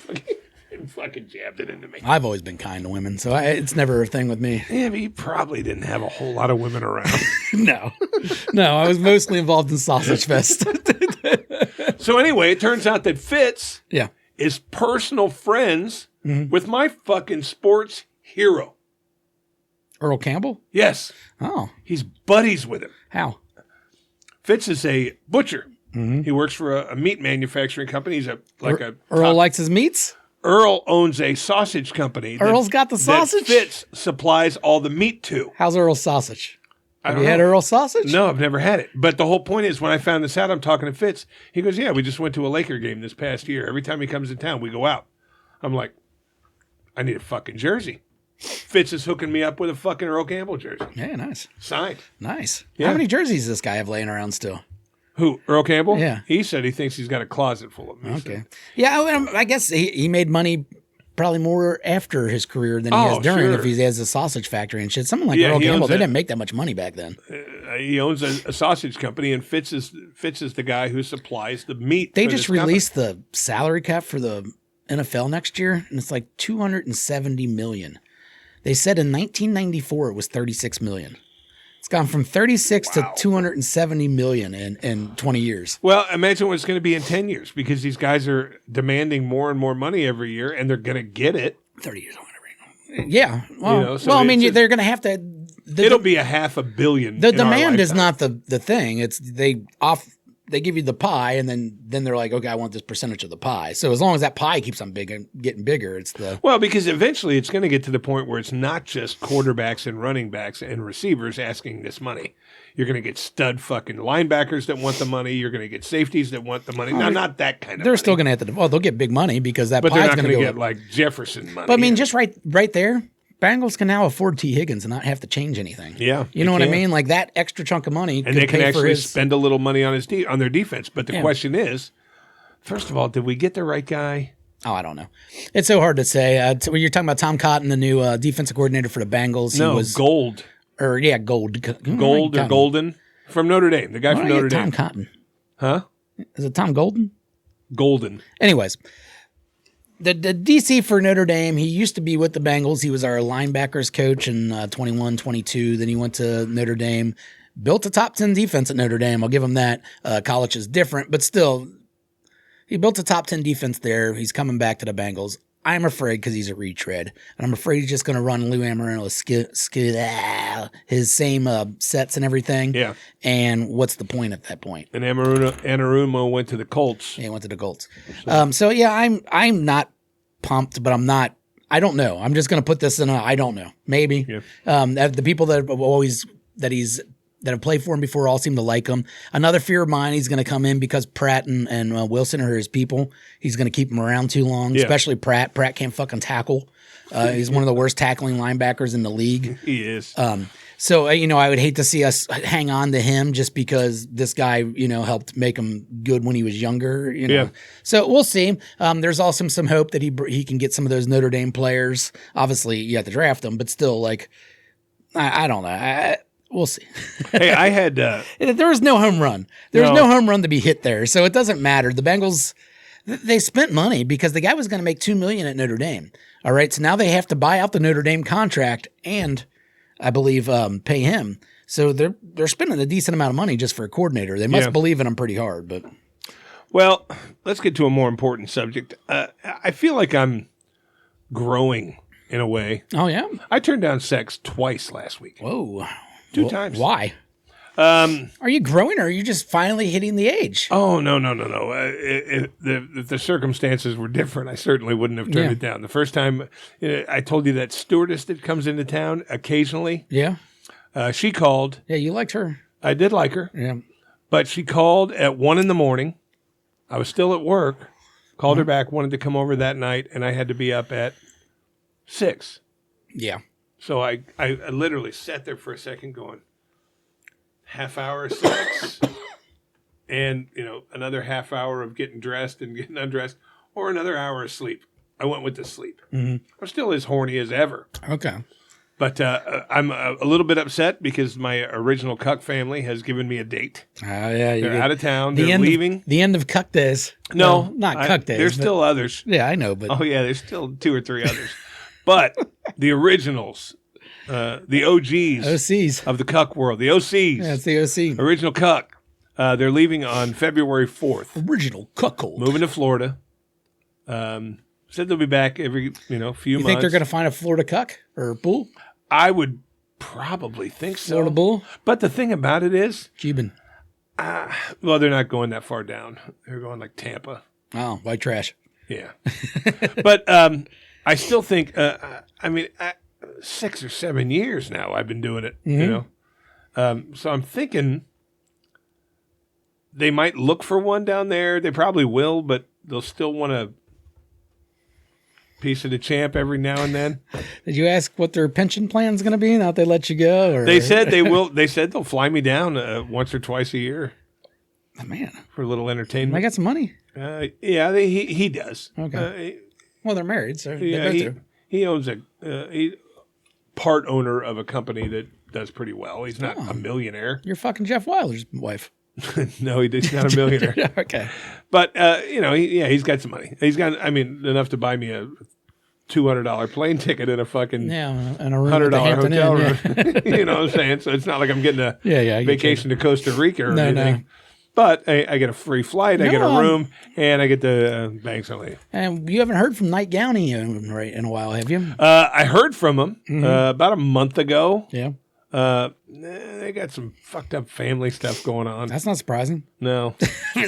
[SPEAKER 1] fucking jabbed it into me.
[SPEAKER 2] I've always been kind to women, so it's never a thing with me.
[SPEAKER 1] Yeah, but you probably didn't have a whole lot of women around.
[SPEAKER 2] No, I was mostly involved in Sausage Fest.
[SPEAKER 1] So anyway, it turns out that Fitz
[SPEAKER 2] Yeah.
[SPEAKER 1] is personal friends with my fucking sports hero.
[SPEAKER 2] Earl Campbell?
[SPEAKER 1] Yes,
[SPEAKER 2] Oh,
[SPEAKER 1] he's buddies with him.
[SPEAKER 2] how?
[SPEAKER 1] Fitz is a butcher. He works for a meat manufacturing company. He's
[SPEAKER 2] Earl likes his meats?
[SPEAKER 1] Earl owns a sausage company.
[SPEAKER 2] Earl's got the sausage?
[SPEAKER 1] That Fitz supplies all the meat to.
[SPEAKER 2] How's Earl's sausage? Have you
[SPEAKER 1] don't
[SPEAKER 2] had
[SPEAKER 1] know.
[SPEAKER 2] Earl's sausage?
[SPEAKER 1] No, I've never had it. But the whole point is, when I found this out, I'm talking to Fitz. He goes, yeah, we just went to a Laker game this past year. Every time he comes in town, we go out. I'm like, I need a fucking jersey. Fitz is hooking me up with a fucking Earl Campbell jersey.
[SPEAKER 2] Yeah, nice.
[SPEAKER 1] Signed.
[SPEAKER 2] Nice.
[SPEAKER 1] Yeah.
[SPEAKER 2] How many jerseys does this guy have laying around still?
[SPEAKER 1] Who, Earl Campbell?
[SPEAKER 2] Yeah.
[SPEAKER 1] He said he thinks he's got a closet full of them.
[SPEAKER 2] Okay. Yeah, I guess he made money probably more after his career than he has during,
[SPEAKER 1] sure.
[SPEAKER 2] if he has a sausage factory and shit. Someone like
[SPEAKER 1] Yeah,
[SPEAKER 2] Earl
[SPEAKER 1] he
[SPEAKER 2] Campbell,
[SPEAKER 1] owns
[SPEAKER 2] they
[SPEAKER 1] a-
[SPEAKER 2] didn't make that much money back then.
[SPEAKER 1] He owns a sausage company, and Fitz is the guy who supplies the meat.
[SPEAKER 2] They
[SPEAKER 1] for
[SPEAKER 2] just
[SPEAKER 1] this company.
[SPEAKER 2] released the salary cap for the NFL next year, and it's like $270 million. They said in 1994 it was $36 million. It's gone from 36 to 270 million in 20 years.
[SPEAKER 1] Well, imagine what it's going to be in 10 years, because these guys are demanding more and more money every year, and they're going to get it.
[SPEAKER 2] 30 years, whatever. Yeah. Well,
[SPEAKER 1] so
[SPEAKER 2] well I mean,
[SPEAKER 1] it's
[SPEAKER 2] they're going to have to.
[SPEAKER 1] It'll be $500 million.
[SPEAKER 2] The
[SPEAKER 1] in our
[SPEAKER 2] demand is
[SPEAKER 1] lifetime.
[SPEAKER 2] not the thing. It's they give you the pie, and then they're like, okay, I want this percentage of the pie. So as long as that pie keeps on getting bigger, it's the.
[SPEAKER 1] Well, because eventually it's going to get to the point where it's not just quarterbacks and running backs and receivers asking this money. You're going to get stud fucking linebackers that want the money. You're going to get safeties that want the money. Now, not that kind of
[SPEAKER 2] They're
[SPEAKER 1] money.
[SPEAKER 2] still going to have to. Well, they'll get big money because that
[SPEAKER 1] But they're
[SPEAKER 2] pie's
[SPEAKER 1] not
[SPEAKER 2] going
[SPEAKER 1] going
[SPEAKER 2] to
[SPEAKER 1] to
[SPEAKER 2] go
[SPEAKER 1] get
[SPEAKER 2] up.
[SPEAKER 1] like Jefferson money.
[SPEAKER 2] But I mean, just right there, Bengals can now afford T. Higgins and not have to change anything.
[SPEAKER 1] Yeah,
[SPEAKER 2] you know what I
[SPEAKER 1] can.
[SPEAKER 2] mean? Like that extra chunk of money,
[SPEAKER 1] And they can
[SPEAKER 2] pay for
[SPEAKER 1] actually
[SPEAKER 2] his.
[SPEAKER 1] spend a little money on on their defense. But the question is, first of all, did we get the right guy?
[SPEAKER 2] Oh, I don't know. It's so hard to say. When you're talking about Tom Cotton, the new defensive coordinator for the Bengals,
[SPEAKER 1] No,
[SPEAKER 2] he was
[SPEAKER 1] Gold
[SPEAKER 2] Gold
[SPEAKER 1] or Golden from Notre Dame. The guy from Notre Dame.
[SPEAKER 2] Tom Cotton,
[SPEAKER 1] Huh?
[SPEAKER 2] is it Tom Golden?
[SPEAKER 1] Golden.
[SPEAKER 2] Anyways, the DC for Notre Dame, he used to be with the Bengals. He was our linebackers coach in 21, 22. Then he went to Notre Dame, built a top 10 defense at Notre Dame. I'll give him that. College is different, but still, he built a top 10 defense there. He's coming back to the Bengals. I'm afraid because he's a retread. And I'm afraid he's just going to run Lou Amarillo's his same sets and everything.
[SPEAKER 1] Yeah.
[SPEAKER 2] And what's the point at that point?
[SPEAKER 1] And Anarumo went to the Colts.
[SPEAKER 2] Yeah, he went to the Colts. So yeah, I'm not pumped, but I'm not. I don't know. I'm just going to put this in I don't know. Maybe.
[SPEAKER 1] Yeah.
[SPEAKER 2] The people that have played for him before all seem to like him. Another fear of mine, he's going to come in because Pratt and Wilson are his people. He's going to keep him around too long, especially Pratt. Pratt can't fucking tackle. He's one of the worst tackling linebackers in the league.
[SPEAKER 1] He is.
[SPEAKER 2] So, I would hate to see us hang on to him just because this guy, helped make him good when he was younger.
[SPEAKER 1] Yeah.
[SPEAKER 2] So we'll see. There's also some hope that he can get some of those Notre Dame players. Obviously, you have to draft them, but still, like, I don't know. We'll see.
[SPEAKER 1] Hey, I had
[SPEAKER 2] there was no home run. There was no home run to be hit there, so it doesn't matter. The Bengals, they spent money because the guy was going to make $2 million at Notre Dame. All right, so now they have to buy out the Notre Dame contract and, I believe, pay him. So they're spending a decent amount of money just for a coordinator. They must believe in him pretty hard. But
[SPEAKER 1] well, let's get to a more important subject. I feel like I'm growing in a way.
[SPEAKER 2] oh yeah,
[SPEAKER 1] I turned down sex twice last week.
[SPEAKER 2] whoa,
[SPEAKER 1] 2 times.
[SPEAKER 2] Why? Are you growing, or are you just finally hitting the age?
[SPEAKER 1] Oh, no. If the circumstances were different, I certainly wouldn't have turned it down. The first time, I told you that stewardess that comes into town occasionally,
[SPEAKER 2] Yeah,
[SPEAKER 1] she called.
[SPEAKER 2] yeah, you liked her.
[SPEAKER 1] I did like her,
[SPEAKER 2] Yeah,
[SPEAKER 1] but she called at 1 a.m. I was still at work, called her back, wanted to come over that night, and I had to be up at 6.
[SPEAKER 2] yeah.
[SPEAKER 1] So I literally sat there for a second going, half hour of sex and, another half hour of getting dressed and getting undressed, or another hour of sleep. I went with the sleep. Mm-hmm. I'm still as horny as ever.
[SPEAKER 2] Okay.
[SPEAKER 1] But I'm a little bit upset because my original cuck family has given me a date.
[SPEAKER 2] Yeah,
[SPEAKER 1] They're out of town. They're leaving.
[SPEAKER 2] The end of cuck days.
[SPEAKER 1] No,
[SPEAKER 2] Well, not cuck days.
[SPEAKER 1] There's
[SPEAKER 2] but-
[SPEAKER 1] still others.
[SPEAKER 2] Yeah, I know, but
[SPEAKER 1] Oh, yeah, there's still 2 or 3 others. But the originals, the OGs
[SPEAKER 2] OCs.
[SPEAKER 1] of the cuck world, the OCs,
[SPEAKER 2] Yeah, it's the OC.
[SPEAKER 1] original cuck, they're leaving on February 4th,
[SPEAKER 2] Original cuckold.
[SPEAKER 1] moving to Florida. Said they'll be back every, few months.
[SPEAKER 2] You think they're going to find a Florida cuck or bull?
[SPEAKER 1] I would probably think so.
[SPEAKER 2] Florida bull?
[SPEAKER 1] But the thing about it is,
[SPEAKER 2] Cuban.
[SPEAKER 1] well, they're not going that far down. They're going like Tampa.
[SPEAKER 2] Oh, white trash.
[SPEAKER 1] Yeah. But I still think, 6 or 7 years now I've been doing it, you know. So I'm thinking they might look for one down there. They probably will, but they'll still want a piece of the champ every now and then.
[SPEAKER 2] Did you ask what their pension plan is going to be now they let you go? Or?
[SPEAKER 1] They said they will. They said they'll fly me down once or twice a year.
[SPEAKER 2] Oh, man.
[SPEAKER 1] For a little entertainment.
[SPEAKER 2] I got some money.
[SPEAKER 1] Yeah, he does.
[SPEAKER 2] Okay. Well, they're married, so
[SPEAKER 1] yeah, he owns part owner of a company that does pretty well. He's not a millionaire.
[SPEAKER 2] You're fucking Jeff Wyler's wife.
[SPEAKER 1] No, he's not a millionaire.
[SPEAKER 2] Okay.
[SPEAKER 1] But, he's got some money. He's got, enough to buy me a $200 plane ticket and a fucking
[SPEAKER 2] and a room
[SPEAKER 1] $100 hotel room.
[SPEAKER 2] Yeah.
[SPEAKER 1] You know what I'm saying? So it's not like I'm getting a
[SPEAKER 2] I
[SPEAKER 1] vacation to Costa Rica or anything.
[SPEAKER 2] No.
[SPEAKER 1] But I get a free flight, I get a room, and I get the banks on leave.
[SPEAKER 2] And you haven't heard from Night Downey in a while, have you?
[SPEAKER 1] I heard from him about a month ago.
[SPEAKER 2] Yeah.
[SPEAKER 1] They got some fucked up family stuff going on.
[SPEAKER 2] That's not surprising.
[SPEAKER 1] No.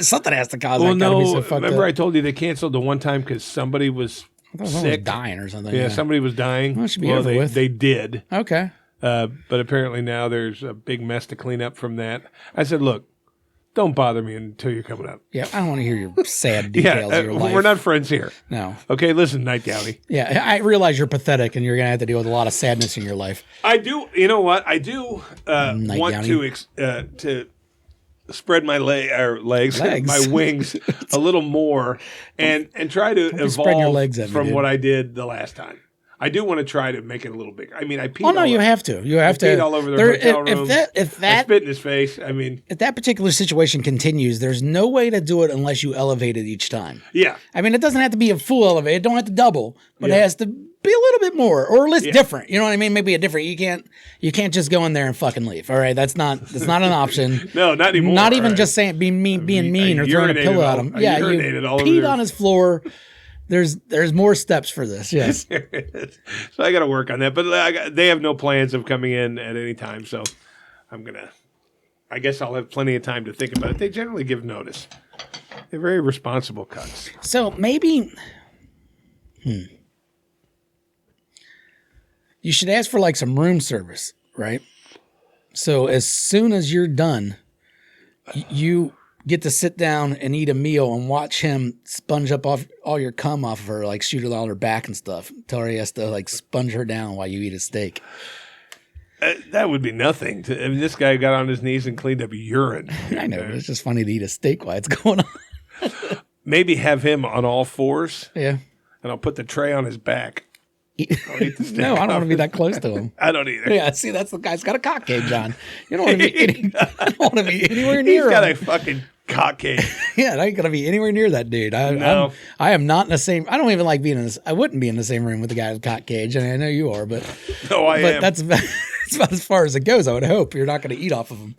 [SPEAKER 2] Something has to cause
[SPEAKER 1] well,
[SPEAKER 2] that to be so
[SPEAKER 1] no.
[SPEAKER 2] fucked
[SPEAKER 1] Remember
[SPEAKER 2] up.
[SPEAKER 1] I told you they canceled the one time because somebody was sick?
[SPEAKER 2] Was dying or something.
[SPEAKER 1] Yeah, somebody was dying.
[SPEAKER 2] Well, it should be over with.
[SPEAKER 1] They did.
[SPEAKER 2] Okay.
[SPEAKER 1] But apparently now there's a big mess to clean up from that. I said, look, don't bother me until you're coming up.
[SPEAKER 2] Yeah, I don't want to hear your sad details of your life.
[SPEAKER 1] We're not friends here.
[SPEAKER 2] No.
[SPEAKER 1] Okay, listen, Night Downey.
[SPEAKER 2] Yeah, I realize you're pathetic and you're going to have to deal with a lot of sadness in your life.
[SPEAKER 1] I do. You know what? I do want to spread my legs, my wings a little more and try to evolve
[SPEAKER 2] your legs
[SPEAKER 1] from what I did the last time. I do want to try to make it a little bigger. I mean, I peed.
[SPEAKER 2] Oh no, you have to. You have to.
[SPEAKER 1] Peed all over their hotel room.
[SPEAKER 2] If
[SPEAKER 1] I spit in his face. I mean,
[SPEAKER 2] if that particular situation continues, there's no way to do it unless you elevate it each time.
[SPEAKER 1] Yeah.
[SPEAKER 2] I mean, it doesn't have to be a full elevate. It don't have to double, but it has to be a little bit more, or at least different. You know what I mean? Maybe a different. You can't just go in there and fucking leave. All right, that's not an option.
[SPEAKER 1] No, not anymore.
[SPEAKER 2] Not even just saying being mean or throwing a pillow at him. Yeah, you peed on his floor. There's more steps for this, yes.
[SPEAKER 1] So I got to work on that. But they have no plans of coming in at any time. So I guess I'll have plenty of time to think about it. They generally give notice. They're very responsible cunts.
[SPEAKER 2] So maybe, you should ask for like some room service, right? So as soon as you're done, you get to sit down and eat a meal and watch him sponge up all your cum off of her, like shoot it on her back and stuff. Tell her he has to like sponge her down while you eat a steak.
[SPEAKER 1] That would be nothing. This guy got on his knees and cleaned up urine.
[SPEAKER 2] I know, but it's just funny to eat a steak while it's going on.
[SPEAKER 1] Maybe have him on all fours.
[SPEAKER 2] Yeah. And
[SPEAKER 1] I'll put the tray on his back. I'll eat the steak.
[SPEAKER 2] No, I don't want to be that close to him.
[SPEAKER 1] I don't either.
[SPEAKER 2] Yeah, see, that's the guy's got a cock cage on. You don't want to be. I don't want to be anywhere near him.
[SPEAKER 1] He's got a fucking cock cage.
[SPEAKER 2] Yeah, I ain't gonna be anywhere near that dude. I am not in the same. I don't even like being in this. I wouldn't be in the same room with the guy with the cock cage. I mean, I know you are, but
[SPEAKER 1] no, I am.
[SPEAKER 2] That's about as far as it goes. I would hope you're not going to eat off of him.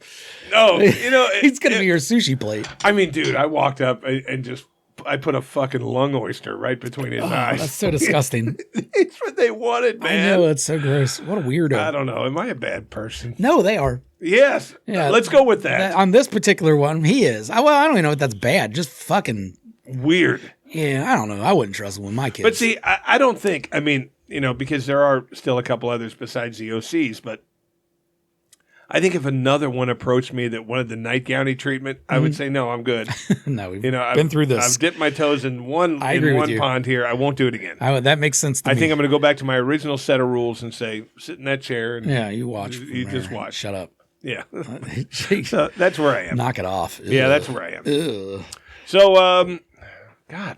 [SPEAKER 1] No,
[SPEAKER 2] he's going to be your sushi plate.
[SPEAKER 1] I mean, dude, I walked up and just. I put a fucking lung oyster right between his eyes.
[SPEAKER 2] That's so disgusting.
[SPEAKER 1] It's what they wanted, man.
[SPEAKER 2] I know, it's so gross. What a weirdo.
[SPEAKER 1] I don't know. Am I a bad person?
[SPEAKER 2] No, they are.
[SPEAKER 1] Yes. Yeah. Let's go with that.
[SPEAKER 2] On this particular one, he is. I don't even know if that's bad. Just fucking
[SPEAKER 1] weird.
[SPEAKER 2] Yeah, I don't know. I wouldn't trust him with my kids.
[SPEAKER 1] But see, I don't think, because there are still a couple others besides the OCs, but I think if another one approached me that wanted the Night Downey treatment, I would say, no, I'm good.
[SPEAKER 2] No, we've been through this.
[SPEAKER 1] I've dipped my toes in one pond here. I won't do it again.
[SPEAKER 2] That makes sense to me.
[SPEAKER 1] I think I'm going to go back to my original set of rules and say, sit in that chair. And
[SPEAKER 2] you watch.
[SPEAKER 1] You just watch.
[SPEAKER 2] Shut up.
[SPEAKER 1] Yeah. So that's where I am.
[SPEAKER 2] Knock it off.
[SPEAKER 1] Yeah, that's where I am.
[SPEAKER 2] Ugh.
[SPEAKER 1] So, God,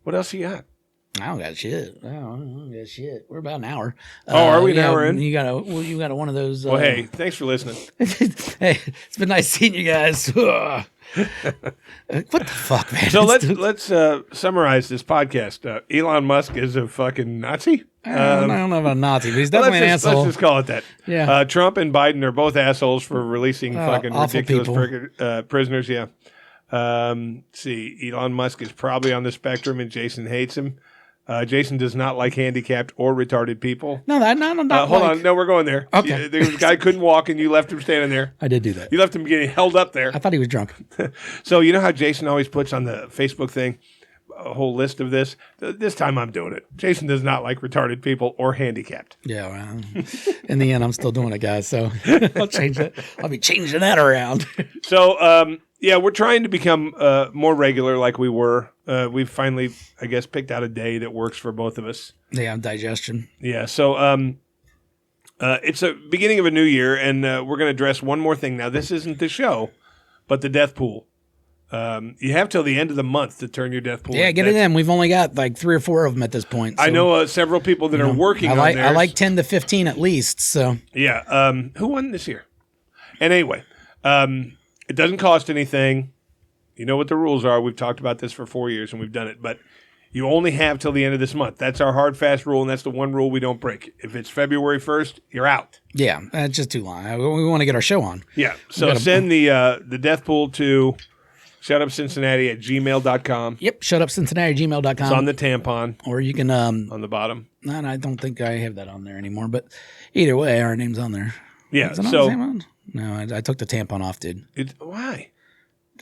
[SPEAKER 1] what else you got?
[SPEAKER 2] I don't got shit. I don't got shit. We're about an hour.
[SPEAKER 1] Are we an hour in?
[SPEAKER 2] You got one of those.
[SPEAKER 1] Well, hey, thanks for listening.
[SPEAKER 2] Hey, it's been nice seeing you guys. What the fuck, man?
[SPEAKER 1] So let's summarize this podcast. Elon Musk is a fucking Nazi.
[SPEAKER 2] I don't know about a Nazi, but he's definitely an asshole.
[SPEAKER 1] Let's just call it that.
[SPEAKER 2] Yeah.
[SPEAKER 1] Trump and Biden are both assholes for releasing fucking ridiculous prisoners. Yeah. See, Elon Musk is probably on the spectrum, and Jason hates him. Jason does not like handicapped or retarded people.
[SPEAKER 2] No,
[SPEAKER 1] hold on. No, we're going there.
[SPEAKER 2] Okay.
[SPEAKER 1] There was a guy couldn't walk, and you left him standing there.
[SPEAKER 2] I did do that.
[SPEAKER 1] You left him getting held up there.
[SPEAKER 2] I thought he was drunk.
[SPEAKER 1] So you know how Jason always puts on the Facebook thing, a whole list of this. This time I'm doing it. Jason does not like retarded people or handicapped.
[SPEAKER 2] Yeah, well, in the end, I'm still doing it, guys. So I'll change that. I'll be changing that around.
[SPEAKER 1] So, yeah, we're trying to become more regular like we were. We've finally, I guess, picked out a day that works for both of us.
[SPEAKER 2] Yeah, digestion.
[SPEAKER 1] Yeah, so it's a beginning of a new year, and we're going to address one more thing. Now, this isn't the show, but the death pool. You have till the end of the month to turn your death pool.
[SPEAKER 2] Yeah, get it in. We've only got like 3 or 4 of them at this point. So,
[SPEAKER 1] I know several people that are working on theirs.
[SPEAKER 2] I like 10 to 15 at least. So
[SPEAKER 1] yeah. Who won this year? And anyway, it doesn't cost anything. You know what the rules are. We've talked about this for 4 years, and we've done it. But you only have till the end of this month. That's our hard, fast rule, and that's the one rule we don't break. If it's February 1st, you're out.
[SPEAKER 2] Yeah, that's just too long. We want to get our show on.
[SPEAKER 1] Yeah. So send the death pool to shutupcincinnati@gmail.com.
[SPEAKER 2] Yep, shutupcincinnati@gmail.com.
[SPEAKER 1] It's on the tampon.
[SPEAKER 2] Or you can...
[SPEAKER 1] on the bottom.
[SPEAKER 2] No, I don't think I have that on there anymore. But either way, our name's on there.
[SPEAKER 1] Yeah,
[SPEAKER 2] Is it on the same one? No, I took the tampon off, dude.
[SPEAKER 1] Why?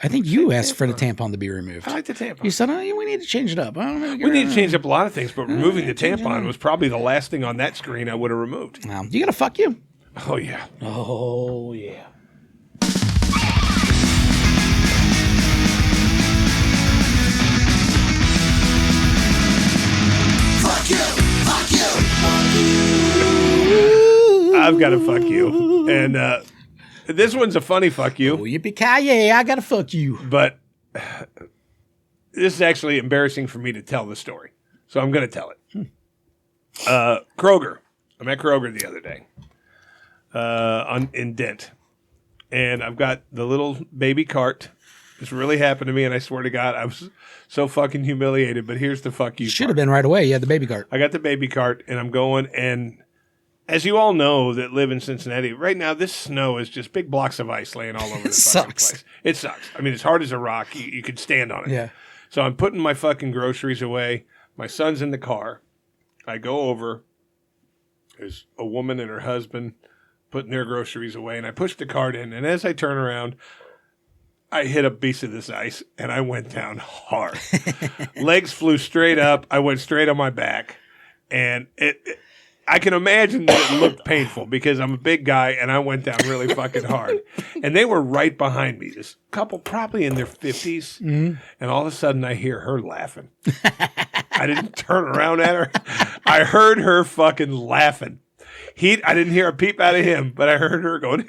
[SPEAKER 2] I think you asked for the tampon to be removed.
[SPEAKER 1] I like the tampon.
[SPEAKER 2] You said, we need to change it up. I don't know.
[SPEAKER 1] We need to change up a lot of things, but removing the tampon was probably the last thing on that screen I would have removed.
[SPEAKER 2] You got to fuck you.
[SPEAKER 1] Oh, yeah.
[SPEAKER 2] Oh, yeah.
[SPEAKER 3] Fuck you, fuck you, fuck you.
[SPEAKER 1] I've got to fuck you. And this one's a funny fuck you.
[SPEAKER 2] Oh, yippee-ki-yay, I got to fuck you.
[SPEAKER 1] But this is actually embarrassing for me to tell the story. So I'm going to tell it. Kroger. I'm at Kroger the other day in Dent. And I've got the little baby cart. This really happened to me, and I swear to God, I was so fucking humiliated. But here's the fuck you
[SPEAKER 2] Should
[SPEAKER 1] part.
[SPEAKER 2] have been right away. You had the baby cart.
[SPEAKER 1] I got the baby cart, and I'm going, and as you all know that live in Cincinnati, right now this snow is just big blocks of ice laying all over the fucking
[SPEAKER 2] sucks.
[SPEAKER 1] place. It sucks. I mean, it's hard as a rock. You could stand on it.
[SPEAKER 2] Yeah.
[SPEAKER 1] So I'm putting my fucking groceries away. My son's in the car. I go over. There's a woman and her husband putting their groceries away, and I push the cart in, and as I turn around, I hit a piece of this ice, and I went down hard. Legs flew straight up. I went straight on my back, and I can imagine that it looked painful because I'm a big guy, and I went down really fucking hard. And they were right behind me, this couple probably in their 50s, and all of a sudden I hear her laughing. I didn't turn around at her. I heard her fucking laughing. I didn't hear a peep out of him, but I heard her going,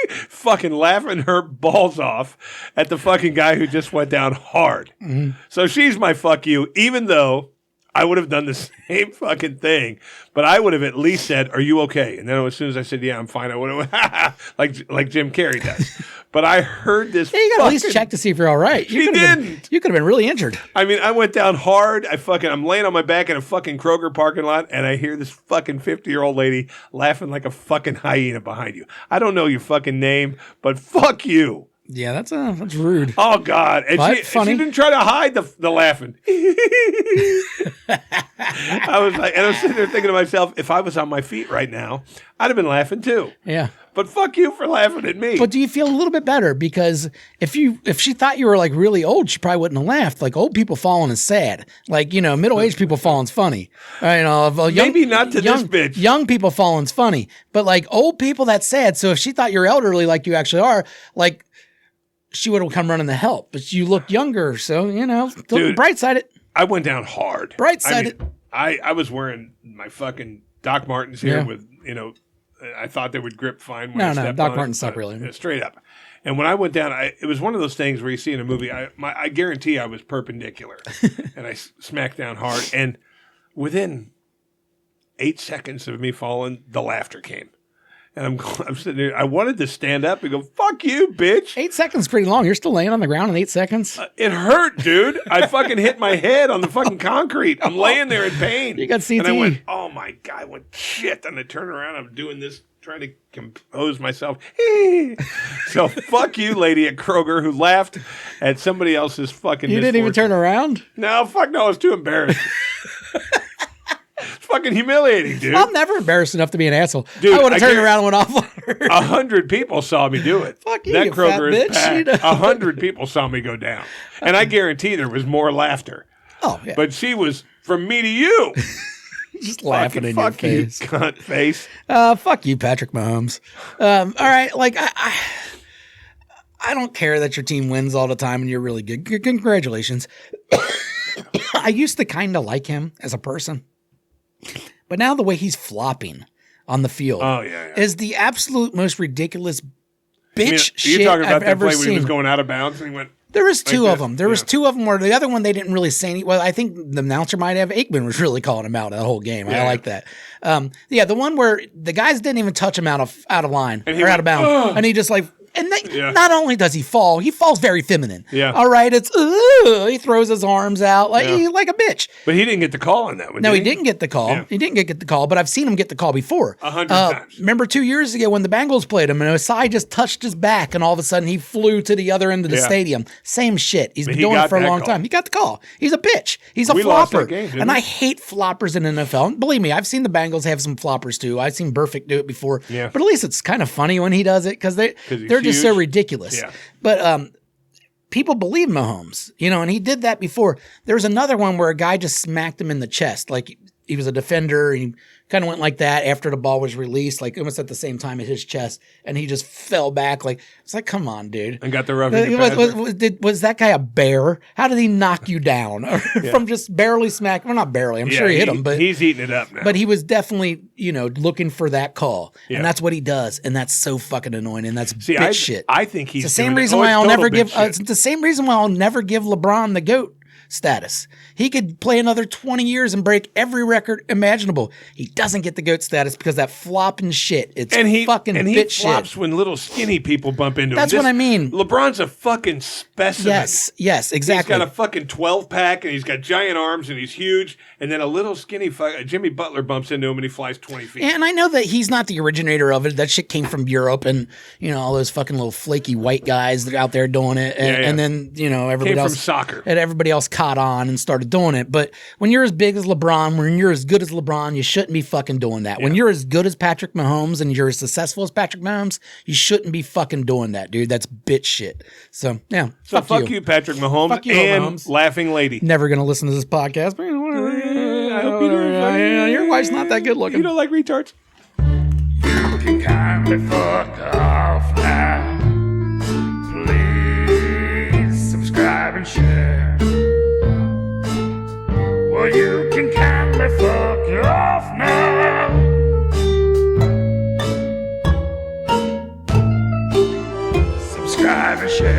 [SPEAKER 1] fucking laughing her balls off at the fucking guy who just went down hard. So she's my fuck you, even though I would have done the same fucking thing, but I would have at least said, "Are you okay?" And then as soon as I said, "Yeah, I'm fine," I would have like Jim Carrey does. But I heard this.
[SPEAKER 2] Yeah, you got to at least check to see if you're all right.
[SPEAKER 1] She didn't.
[SPEAKER 2] You could have been really injured.
[SPEAKER 1] I mean, I went down hard. I'm laying on my back in a fucking Kroger parking lot, and I hear this fucking 50-year-old lady laughing like a fucking hyena behind you. I don't know your fucking name, but fuck you.
[SPEAKER 2] Yeah, that's rude.
[SPEAKER 1] Oh God! And she didn't try to hide the laughing. I was sitting there thinking to myself, if I was on my feet right now, I'd have been laughing too.
[SPEAKER 2] Yeah.
[SPEAKER 1] But fuck you for laughing at me.
[SPEAKER 2] But do you feel a little bit better because if she thought you were like really old, she probably wouldn't have laughed. Like old people falling is sad. Like middle-aged people falling's funny.
[SPEAKER 1] Maybe not to this bitch.
[SPEAKER 2] Young people falling's funny, but like old people, that's sad. So if she thought you're elderly, like you actually are, like. She would have come running to help, but you look younger, so
[SPEAKER 1] Dude,
[SPEAKER 2] bright side it.
[SPEAKER 1] I went down hard.
[SPEAKER 2] Bright side it.
[SPEAKER 1] I was wearing my fucking Doc Martens here with I thought they would grip fine when I stepped on
[SPEAKER 2] Doc
[SPEAKER 1] it,
[SPEAKER 2] Martens suck really.
[SPEAKER 1] Straight up. And when I went down, it was one of those things where you see in a movie. I guarantee I was perpendicular, and I smacked down hard. And within 8 seconds of me falling, the laughter came. And I'm sitting there. I wanted to stand up and go, "Fuck you, bitch."
[SPEAKER 2] 8 seconds is pretty long. You're still laying on the ground in 8 seconds.
[SPEAKER 1] It hurt, dude. I fucking hit my head on the fucking concrete. I'm laying there in pain.
[SPEAKER 2] You got CTE.
[SPEAKER 1] And I went, "Oh my God!" I went, "Shit!" And I turn around. I'm doing this, trying to compose myself. So fuck you, lady at Kroger, who laughed at somebody else's fucking.
[SPEAKER 2] You didn't even turn around?
[SPEAKER 1] No, fuck no. I was too embarrassed. It's fucking humiliating, dude.
[SPEAKER 2] I'm never embarrassed enough to be an asshole.
[SPEAKER 1] Dude,
[SPEAKER 2] I would have turned around and went off on her.
[SPEAKER 1] 100 people saw me do it.
[SPEAKER 2] Fuck you,
[SPEAKER 1] that
[SPEAKER 2] you
[SPEAKER 1] Kroger
[SPEAKER 2] fat
[SPEAKER 1] is
[SPEAKER 2] bitch,
[SPEAKER 1] packed.
[SPEAKER 2] you know?
[SPEAKER 1] 100 people saw me go down. And I guarantee there was more laughter.
[SPEAKER 2] Oh, yeah.
[SPEAKER 1] But she was from me to you.
[SPEAKER 2] Just laughing in your
[SPEAKER 1] Fuck you,
[SPEAKER 2] face.
[SPEAKER 1] cunt face.
[SPEAKER 2] Fuck you, Patrick Mahomes. All right, like I don't care that your team wins all the time and you're really good. Congratulations. I used to kind of like him as a person, but now the way he's flopping on the field is the absolute most ridiculous bitch shit
[SPEAKER 1] You're talking about
[SPEAKER 2] I've
[SPEAKER 1] that
[SPEAKER 2] ever
[SPEAKER 1] play when he was
[SPEAKER 2] seen.
[SPEAKER 1] going out of bounds and he went.
[SPEAKER 2] There was two
[SPEAKER 1] like
[SPEAKER 2] of
[SPEAKER 1] this.
[SPEAKER 2] them. There was two of them where the other one they didn't really say any. Well, I think the announcer might have. Aikman was really calling him out the whole game. I like that. The one where the guys didn't even touch him out of line
[SPEAKER 1] And he
[SPEAKER 2] or out
[SPEAKER 1] went,
[SPEAKER 2] of bounds,
[SPEAKER 1] "Ugh."
[SPEAKER 2] and he just like. And not only does he falls very feminine.
[SPEAKER 1] Yeah.
[SPEAKER 2] All right. It's he throws his arms out like a bitch.
[SPEAKER 1] But he didn't get the call on that one.
[SPEAKER 2] No,
[SPEAKER 1] did
[SPEAKER 2] he didn't get the call.
[SPEAKER 1] Yeah.
[SPEAKER 2] He didn't get the call, but I've seen him get the call before.
[SPEAKER 1] 100 times.
[SPEAKER 2] Remember 2 years ago when the Bengals played him and Osai just touched his back and all of a sudden he flew to the other end of the stadium. Same shit. He's been
[SPEAKER 1] he
[SPEAKER 2] doing it
[SPEAKER 1] got
[SPEAKER 2] for a
[SPEAKER 1] that
[SPEAKER 2] long
[SPEAKER 1] call.
[SPEAKER 2] time. He got the call. He's a bitch. He's a
[SPEAKER 1] We lost that
[SPEAKER 2] flopper.
[SPEAKER 1] game, didn't
[SPEAKER 2] And
[SPEAKER 1] we?
[SPEAKER 2] I hate floppers in the NFL. And believe me, I've seen the Bengals have some floppers too. I've seen Burfict do it before.
[SPEAKER 1] Yeah.
[SPEAKER 2] But at least it's kind of funny when he does it because they're just so
[SPEAKER 1] huge.
[SPEAKER 2] ridiculous.
[SPEAKER 1] Yeah.
[SPEAKER 2] But people believe Mahomes, and he did that before. There was another one where a guy just smacked him in the chest. Like he was a defender. And he kind of went like that after the ball was released, like almost at the same time at his chest. And he just fell back. Like, it's like, come on, dude.
[SPEAKER 1] And got the roughing passer.
[SPEAKER 2] Was that guy a bear? How did he knock you down from just barely smack? Well, not barely. I'm sure he hit him, but
[SPEAKER 1] he's eating it up now.
[SPEAKER 2] But he was definitely, looking for that call.
[SPEAKER 1] Yeah.
[SPEAKER 2] And that's what he does. And that's so fucking annoying. And that's bitch shit.
[SPEAKER 1] I think he's
[SPEAKER 2] It's the same
[SPEAKER 1] doing it.
[SPEAKER 2] reason
[SPEAKER 1] Oh,
[SPEAKER 2] why
[SPEAKER 1] it's
[SPEAKER 2] I'll
[SPEAKER 1] total
[SPEAKER 2] never
[SPEAKER 1] bitch
[SPEAKER 2] give.
[SPEAKER 1] shit.
[SPEAKER 2] It's the same reason why I'll never give LeBron the GOAT status. He could play another 20 years and break every record imaginable. He doesn't get the GOAT status because that flopping shit. It's fucking
[SPEAKER 1] and he
[SPEAKER 2] bitch
[SPEAKER 1] flops
[SPEAKER 2] shit.
[SPEAKER 1] when little skinny people bump into him.
[SPEAKER 2] That's what I mean.
[SPEAKER 1] LeBron's a fucking specimen.
[SPEAKER 2] Yes, exactly.
[SPEAKER 1] He's got a fucking 12-pack, and he's got giant arms, and he's huge. And then a little skinny Jimmy Butler bumps into him, and he flies 20 feet.
[SPEAKER 2] And I know that he's not the originator of it. That shit came from Europe, and all those fucking little flaky white guys that are out there doing it. And, and then everybody
[SPEAKER 1] Came
[SPEAKER 2] else
[SPEAKER 1] from soccer.
[SPEAKER 2] and everybody else caught on and started doing it. But when you're as big as LeBron, when you're as good as LeBron, you shouldn't be fucking doing that. When you're as good as Patrick Mahomes and you're as successful as Patrick Mahomes, you shouldn't be fucking doing that, dude. That's bitch shit. So yeah,
[SPEAKER 1] So fuck you, Patrick Mahomes,
[SPEAKER 2] Fuck you,
[SPEAKER 1] and
[SPEAKER 2] Mahomes.
[SPEAKER 1] Laughing Lady.
[SPEAKER 2] Never gonna listen to this podcast. But
[SPEAKER 1] I hope you do.
[SPEAKER 2] your wife's not that good looking.
[SPEAKER 1] You don't like retards?
[SPEAKER 4] You can kindly fuck off now. Please subscribe and share. Well, you can kindly fuck off now. Subscribe and share.